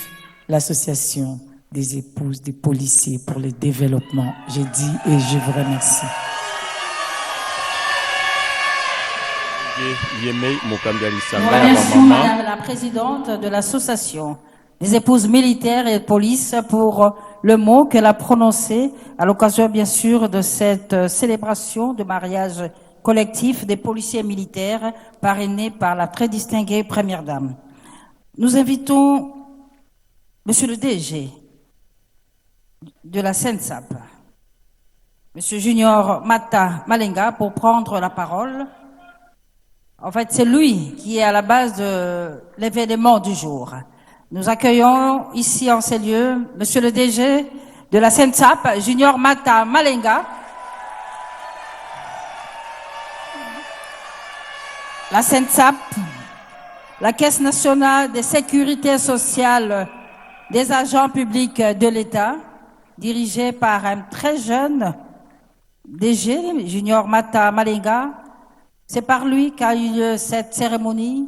l'association des épouses des policiers pour le développement. J'ai dit et je vous remercie. Nous remercions Madame la Présidente de l'Association des épouses militaires et police pour le mot qu'elle a prononcé à l'occasion, bien sûr, de cette célébration de mariage collectif des policiers militaires parrainés par la très distinguée Première Dame. Nous invitons Monsieur le DG de la SENSAP, Monsieur Junior Mata Malenga, pour prendre la parole. En fait, c'est lui qui est à la base de l'événement du jour. Nous accueillons ici en ces lieux Monsieur le DG de la SENSAP, Junior Mata Malenga. La SENSAP, la Caisse nationale de sécurité sociale des agents publics de l'État, dirigée par un très jeune DG, Junior Mata Malenga. C'est par lui qu'a eu lieu cette cérémonie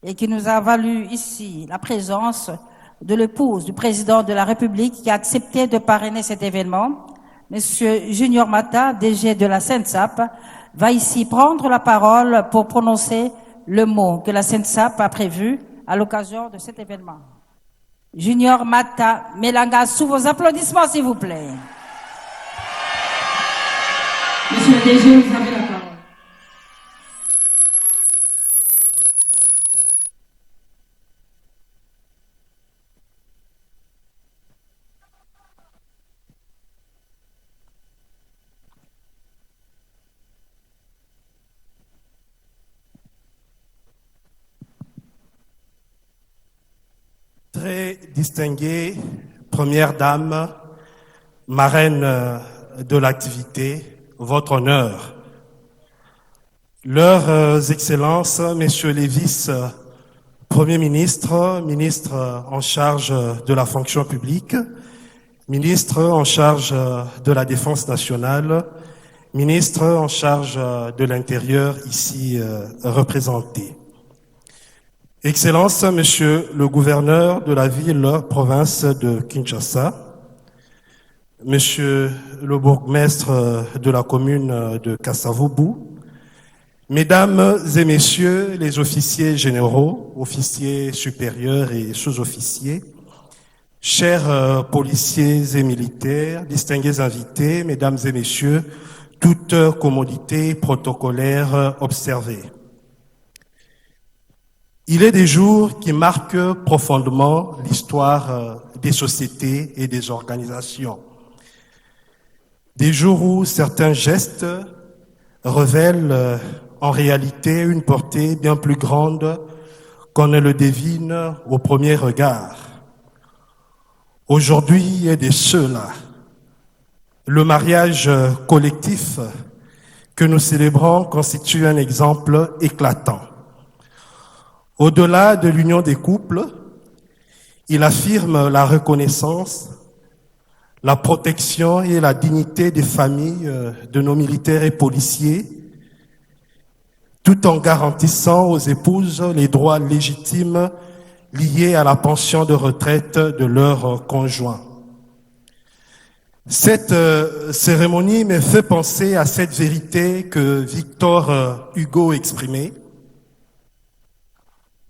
et qui nous a valu ici la présence de l'épouse du président de la République qui a accepté de parrainer cet événement. Monsieur Junior Mata, DG de la SENSAP, va ici prendre la parole pour prononcer le mot que la SENSAP a prévu à l'occasion de cet événement. Junior Mata Malenga, sous vos applaudissements, s'il vous plaît. Monsieur le DG, vous avez la parole. Très distinguée Première Dame, marraine de l'activité, votre honneur. Leurs Excellences, Messieurs les vice-premiers ministres, ministres en charge de la fonction publique, ministres en charge de la défense nationale, ministres en charge de l'intérieur ici représentés. Excellences, Monsieur le gouverneur de la ville-province de Kinshasa, Monsieur le bourgmestre de la commune de Kasavubu, Mesdames et Messieurs les officiers généraux, officiers supérieurs et sous-officiers, chers policiers et militaires, distingués invités, Mesdames et Messieurs, toutes commodités protocolaires observées. Il est des jours qui marquent profondément l'histoire des sociétés et des organisations. Des jours où certains gestes révèlent en réalité une portée bien plus grande qu'on ne le devine au premier regard. Aujourd'hui est de ceux-là. Le mariage collectif que nous célébrons constitue un exemple éclatant. Au-delà de l'union des couples, il affirme la reconnaissance, la protection et la dignité des familles de nos militaires et policiers, tout en garantissant aux épouses les droits légitimes liés à la pension de retraite de leurs conjoints. Cette cérémonie me fait penser à cette vérité que Victor Hugo exprimait.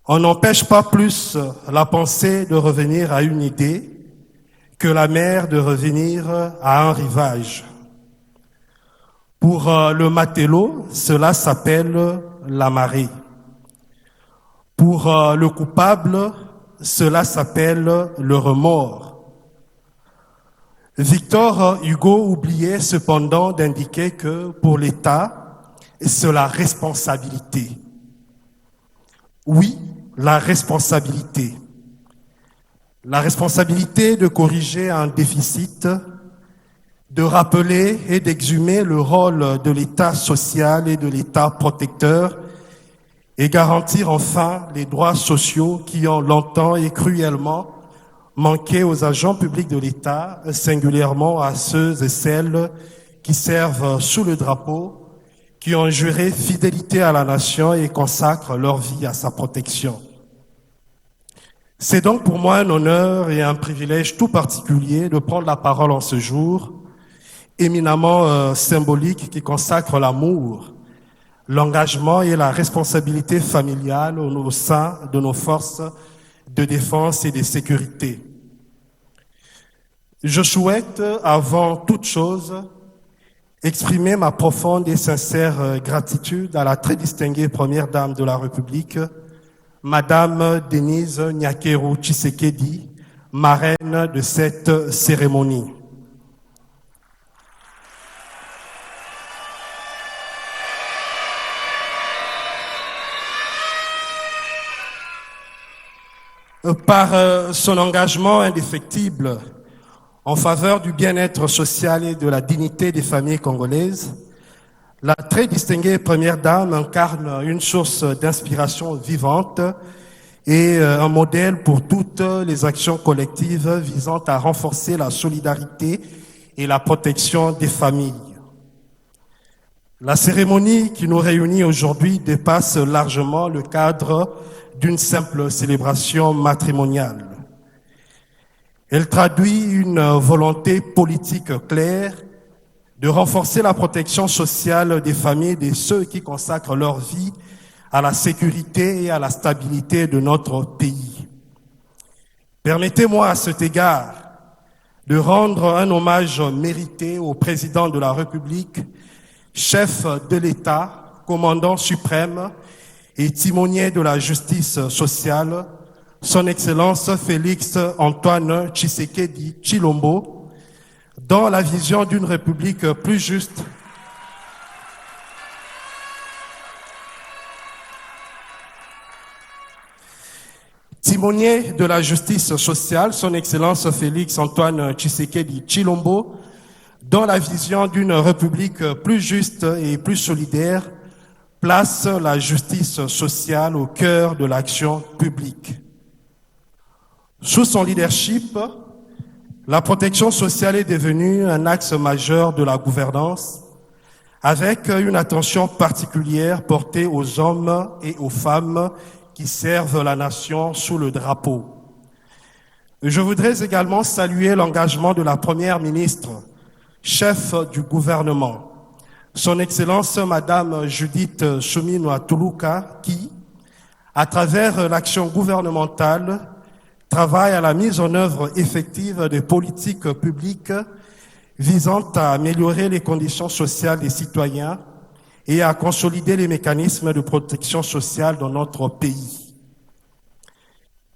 On n'empêche pas plus la pensée de revenir à une idée que la mer de revenir à un rivage. Pour le matelot, cela s'appelle la marée. Pour le coupable, cela s'appelle le remords. Victor Hugo oubliait cependant d'indiquer que pour l'État, c'est la responsabilité. Oui, la responsabilité. La responsabilité de corriger un déficit, de rappeler et d'exhumer le rôle de l'État social et de l'État protecteur et garantir enfin les droits sociaux qui ont longtemps et cruellement manqué aux agents publics de l'État, singulièrement à ceux et celles qui servent sous le drapeau, qui ont juré fidélité à la nation et consacrent leur vie à sa protection. C'est donc pour moi un honneur et un privilège tout particulier de prendre la parole en ce jour éminemment symbolique qui consacre l'amour, l'engagement et la responsabilité familiale au sein de nos forces de défense et de sécurité. Je souhaite, avant toute chose, exprimer ma profonde et sincère gratitude à la très distinguée Première Dame de la République, Madame Denise Nyakeru Tshisekedi, marraine de cette cérémonie. Par son engagement indéfectible en faveur du bien-être social et de la dignité des familles congolaises, la très distinguée Première Dame incarne une source d'inspiration vivante et un modèle pour toutes les actions collectives visant à renforcer la solidarité et la protection des familles. La cérémonie qui nous réunit aujourd'hui dépasse largement le cadre d'une simple célébration matrimoniale. Elle traduit une volonté politique claire de renforcer la protection sociale des familles de ceux qui consacrent leur vie à la sécurité et à la stabilité de notre pays. Permettez-moi à cet égard de rendre un hommage mérité au président de la République, chef de l'État, commandant suprême et timonier de la justice sociale, son Excellence Félix Antoine Tshisekedi Tshilombo, dans la vision d'une République plus juste, timonier de la justice sociale, son Excellence Félix Antoine Tshisekedi Tshilombo, dans la vision d'une République plus juste et plus solidaire, place la justice sociale au cœur de l'action publique. Sous son leadership, la protection sociale est devenue un axe majeur de la gouvernance, avec une attention particulière portée aux hommes et aux femmes qui servent la nation sous le drapeau. Je voudrais également saluer l'engagement de la Première ministre, chef du gouvernement, son Excellence Madame Judith Suminwa Tuluka, qui, à travers l'action gouvernementale, travaille à la mise en œuvre effective des politiques publiques visant à améliorer les conditions sociales des citoyens et à consolider les mécanismes de protection sociale dans notre pays.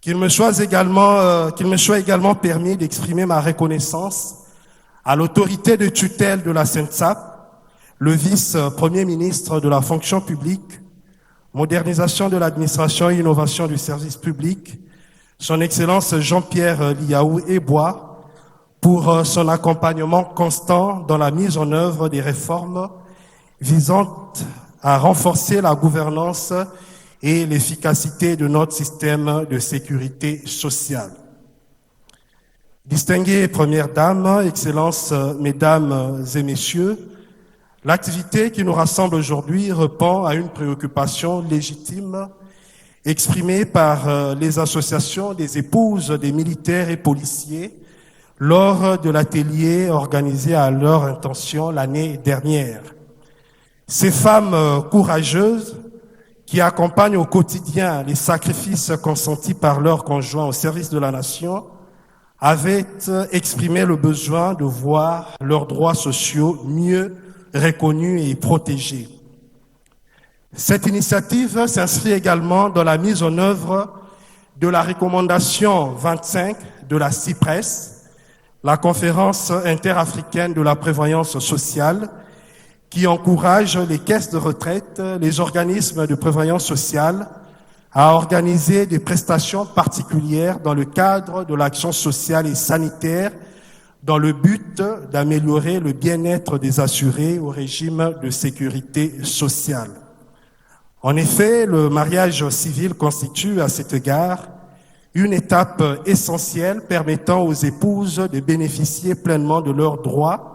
Qu'il me soit également permis d'exprimer ma reconnaissance à l'autorité de tutelle de la SENSAP, le vice-premier ministre de la fonction publique, modernisation de l'administration et innovation du service public, son Excellence Jean-Pierre Liaou Ebois, pour son accompagnement constant dans la mise en œuvre des réformes visant à renforcer la gouvernance et l'efficacité de notre système de sécurité sociale. Distinguées Premières Dames, Excellences, Mesdames et Messieurs, l'activité qui nous rassemble aujourd'hui répond à une préoccupation légitime exprimée par les associations des épouses des militaires et policiers lors de l'atelier organisé à leur intention l'année dernière. Ces femmes courageuses qui accompagnent au quotidien les sacrifices consentis par leurs conjoints au service de la nation avaient exprimé le besoin de voir leurs droits sociaux mieux reconnus et protégés. Cette initiative s'inscrit également dans la mise en œuvre de la recommandation 25 de la CIPRES, la conférence interafricaine de la prévoyance sociale, qui encourage les caisses de retraite, les organismes de prévoyance sociale à organiser des prestations particulières dans le cadre de l'action sociale et sanitaire dans le but d'améliorer le bien-être des assurés au régime de sécurité sociale. En effet, le mariage civil constitue à cet égard une étape essentielle permettant aux épouses de bénéficier pleinement de leurs droits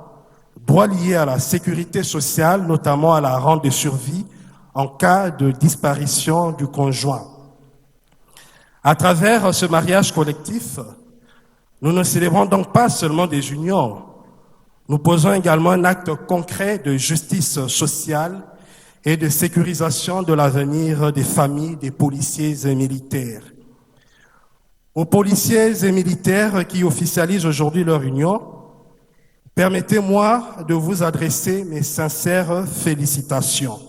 liés à la sécurité sociale, notamment à la rente de survie en cas de disparition du conjoint. À travers ce mariage collectif, nous ne célébrons donc pas seulement des unions, nous posons également un acte concret de justice sociale et de sécurisation de l'avenir des familles des policiers et militaires. Aux policiers et militaires qui officialisent aujourd'hui leur union, permettez-moi de vous adresser mes sincères félicitations.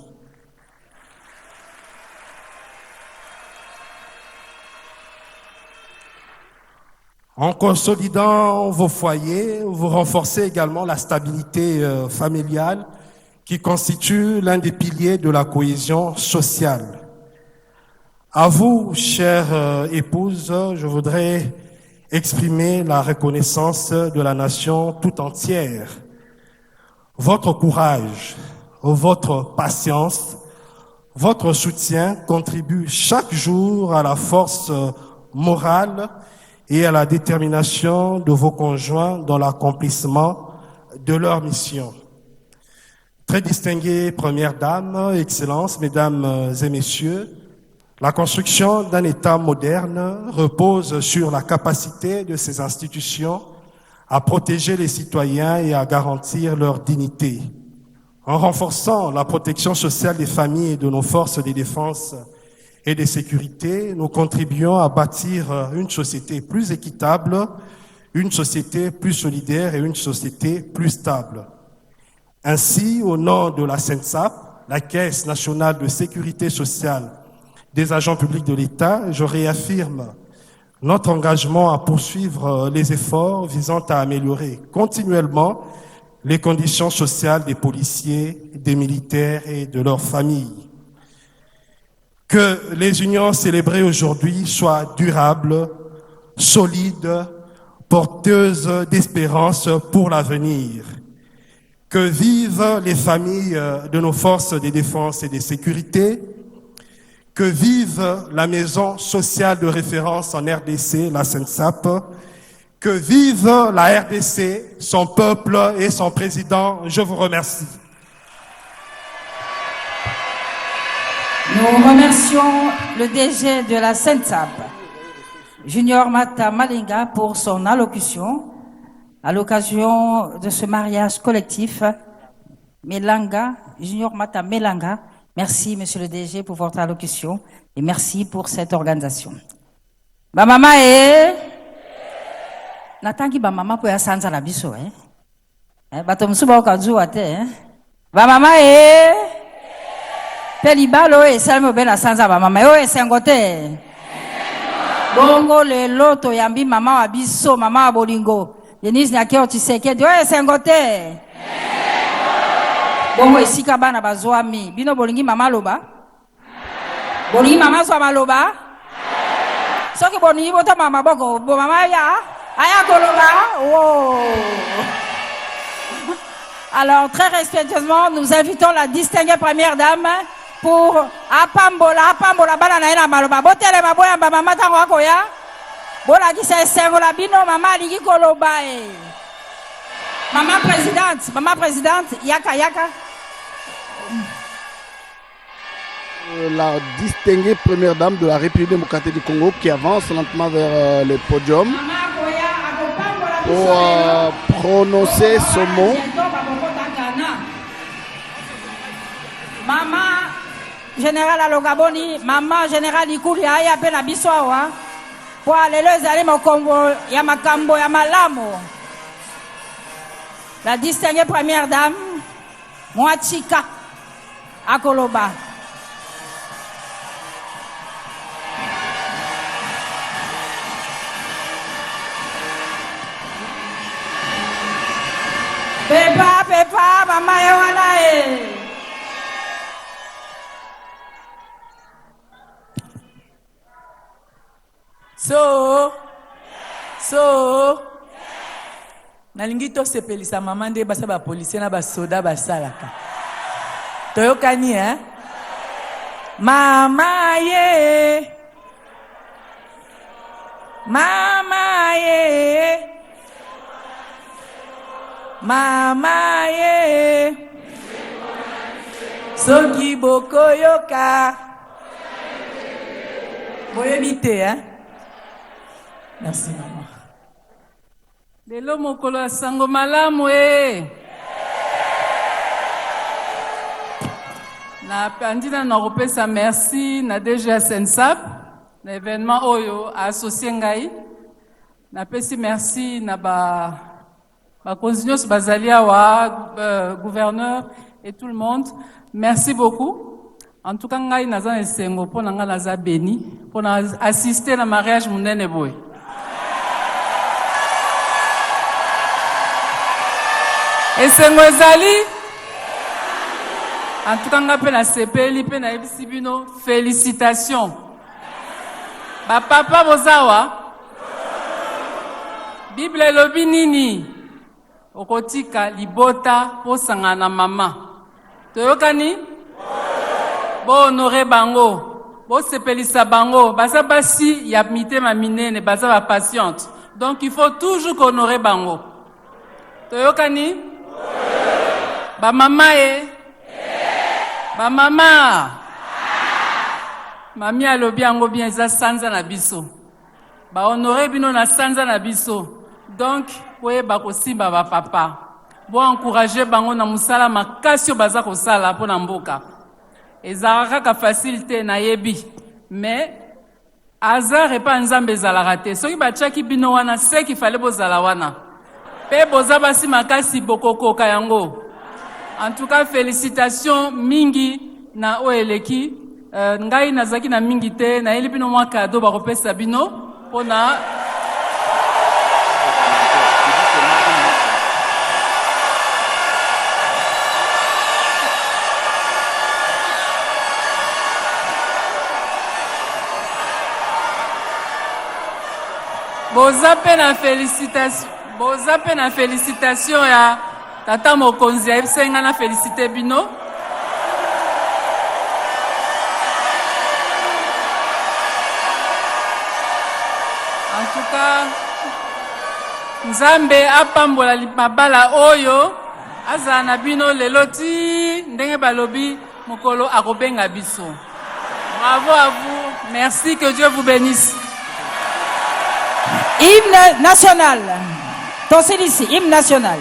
En consolidant vos foyers, vous renforcez également la stabilité familiale qui constitue l'un des piliers de la cohésion sociale. À vous, chères épouses, je voudrais exprimer la reconnaissance de la nation tout entière. Votre courage, votre patience, votre soutien contribuent chaque jour à la force morale et à la détermination de vos conjoints dans l'accomplissement de leur mission. Très distinguées Premières Dames, Excellences, Mesdames et Messieurs, la construction d'un État moderne repose sur la capacité de ces institutions à protéger les citoyens et à garantir leur dignité. En renforçant la protection sociale des familles et de nos forces de défense et de sécurité, nous contribuons à bâtir une société plus équitable, une société plus solidaire et une société plus stable. Ainsi, au nom de la SENSAP, la Caisse nationale de sécurité sociale des agents publics de l'État, je réaffirme notre engagement à poursuivre les efforts visant à améliorer continuellement les conditions sociales des policiers, des militaires et de leurs familles. Que les unions célébrées aujourd'hui soient durables, solides, porteuses d'espérance pour l'avenir. Que vivent les familles de nos forces de défense et de sécurité. Que vive la maison sociale de référence en RDC, la SENSAP. Que vive la RDC, son peuple et son président. Je vous remercie. Nous remercions le DG de la SENSAP, Junior Mata Malenga, pour son allocution à l'occasion de ce mariage collectif. Melanga, Junior Mata Melanga, merci, monsieur le DG, pour votre allocution et merci pour cette organisation. Ba mama natangi ba mama po ya sanza la biso bato musuba okazua te ba mama pelibalo esalmo bela sanza ba mama yo esengo te bongo le loto yambi mama wa biso mama wa bolingo Denise Nyakeo Tshisekedi oyo esengo te. Bongo esika bana bazwami. Bino bolingi mama loba? Bolingi mama zwa maloba? Soki bolingi bota mama boko, bo mama ya aya koloba. Oh. Alors très respectueusement, nous invitons la distinguée première dame pour apambola bana na ina maloba. Botele maboya mama tango akoya. Bola ki se sengo la bino mama lingi koloba e. Maman présidente, yaka. La distinguée première dame de la République démocratique du Congo qui avance lentement vers le podium pour prononcer ce mot. Maman général Alogaboni, maman général Ikuli aya pe na biso awa. Po alelo ezali mokongo ya makambo ya malamu. La distinguée première dame, Mwachika Akoloba. Pepa, mama ewana e. So nalingi tosepelisa mama nde basa bapolisie na basoda basalaka toyokani mama ye soki bokoyoka boyebi te merci maman. Lelo mokolo ya sango malamu e. Na pandina na kopesa merci na DG Sensap na événement oyo associé ngai. Na pesi merci na ba continuous bazalia wa gouverneur et tout le monde. Merci beaucoup. En tout cas ngai naza esengo pona nga naza béni pona assister na mariage munene boy. Esengo ezali en tout cas nga pe na sepeli pe na ebisi bino félicitations ba papa bozawa Bible elobi nini okotika libota posanga na mama toyokani bo honore bango bo sepelisa bango baza basi ya mitema minene baza ba patiente donc il faut toujours honorer bango toyokani ba mama ba mama mami alobi yango bien eza sanza na biso ba honorer bino na sanza na biso donc oyeba kosimba ba papa bo encourager bango na musala makasi baza kosala mpo na mboka ezalaka kaka facilité na yebi mais hasard epa nzambe ezalaka te soki batiaki bino wana seki fale bozala wana pe boza basi makasi bokokoka yango. En tout cas, félicitations mingi na oeleki. Ngai nazaki na mingi te na elipino mwa kado ba kopesa bino pona boza pe na félicitation ya tata mokonzi ayebisenga na félicité bino. En tout cas, Nzambe apambola mabala oyo azala na bino lelo ti ndenge balobi mokolo akobenga biso. Bravo à vous, merci, que Dieu vous bénisse. Hymne national. Tonsilisi, hymne national.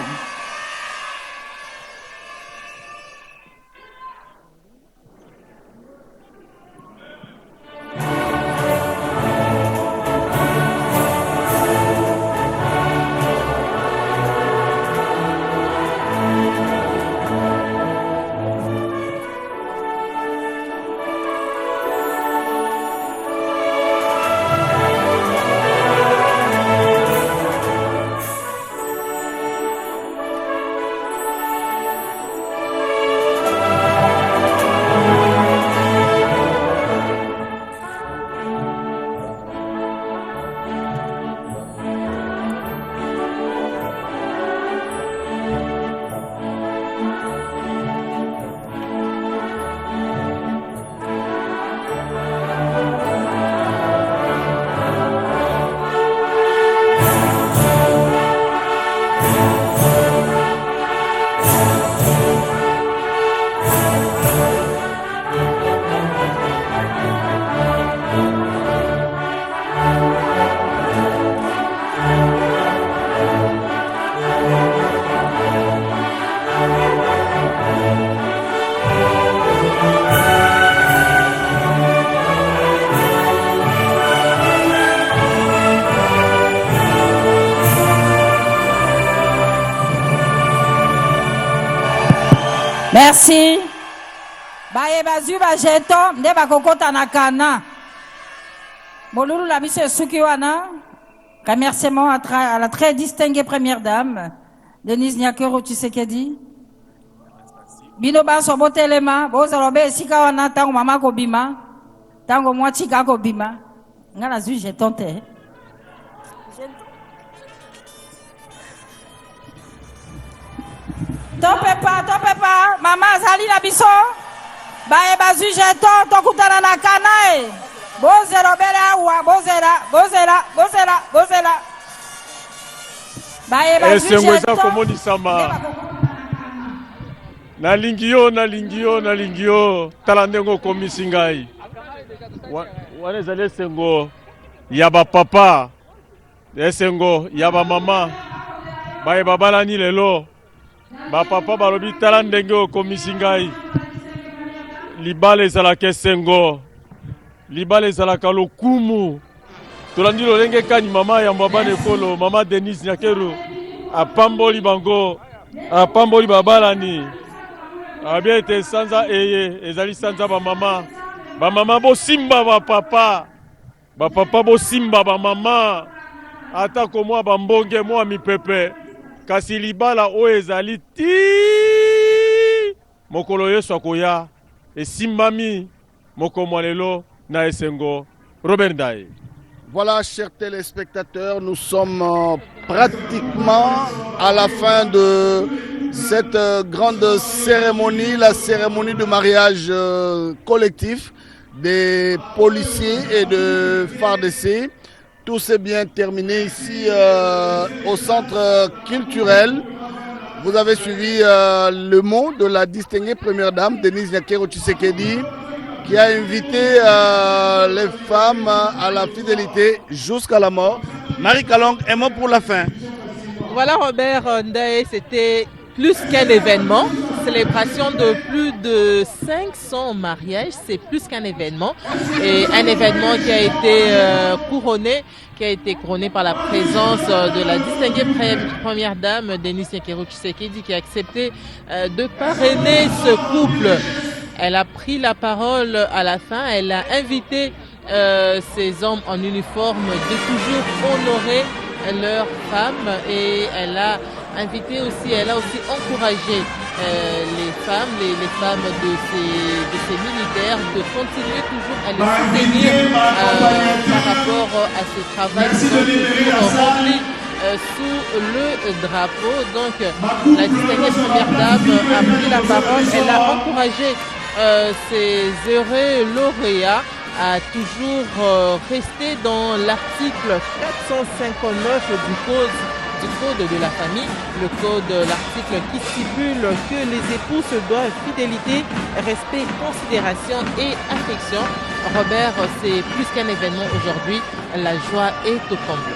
Merci. Baye bazu ba jeton nde bakokota na kana. Molulu la biso suki wana. Remerciement à la très distinguée première dame Denise Nyakero Tshisekedi. Bino baso botelema bozalobe esika wana tango mama ko bima. Tango mwati ka ko bima. Ngana zu jeton te. Tope pas, maman zali na biso. Bae bazu jeton tokutana na kanae. Bozera bela wa bozera. Bae bazu Esengo eza jeton. komonisama. Nalingi yo tala ndenge okomisi ngai. Wana ezali esengo ya bapapa, esengo ya bamama, baye babalani lelo. Bapapa balobi tala ndenge okomisi ngai. Libala ezalaka esengo, libala ezalaka lokumu. Tolandi lolenge kani mama ya mbabane ekolo, mama Denise Nyakero, apamboli bango, apamboli babalani. Abia ete sanza eye, ezali sanza bamama. Bamama bosimba bapapa, bapapa bosimba bamama. Atako mwa bambonge mwa mipepe. Kasi libala o ezali ti mokolo yesu akoya esimbami mokomwa lelo na esengo. Robert Ndaye. Voilà, chers téléspectateurs, nous sommes pratiquement à la fin de cette grande cérémonie, la cérémonie de mariage collectif des policiers et de FARDC. Tout s'est bien terminé ici au centre culturel. Vous avez suivi le mot de la distinguée première dame, Denise Nyakero Tshisekedi, qui a invité les femmes à la fidélité jusqu'à la mort. Marie Kalong, un mot pour la fin. Voilà Robert Ndaye, c'était plus qu'un événement, célébration de plus de 500 mariages, c'est plus qu'un événement. Et un événement qui a été couronné par la présence de la distinguée première dame, Denise Nyakero Tshisekedi, qui a accepté de parrainer ce couple. Elle a pris la parole à la fin, elle a invité ces hommes en uniforme de toujours honorer leurs femmes et elle a aussi encouragé les femmes de ces militaires de continuer toujours à les soutenir par rapport à ce travail qu'ils ont toujours rempli sous le drapeau. Donc la distinguée première dame a pris la parole, elle a encouragé ces heureux lauréats à toujours rester dans l'article 459 du code de la famille, l'article qui stipule que les époux se doivent fidélité, respect, considération et affection. Robert, c'est plus qu'un événement aujourd'hui, la joie est au comble.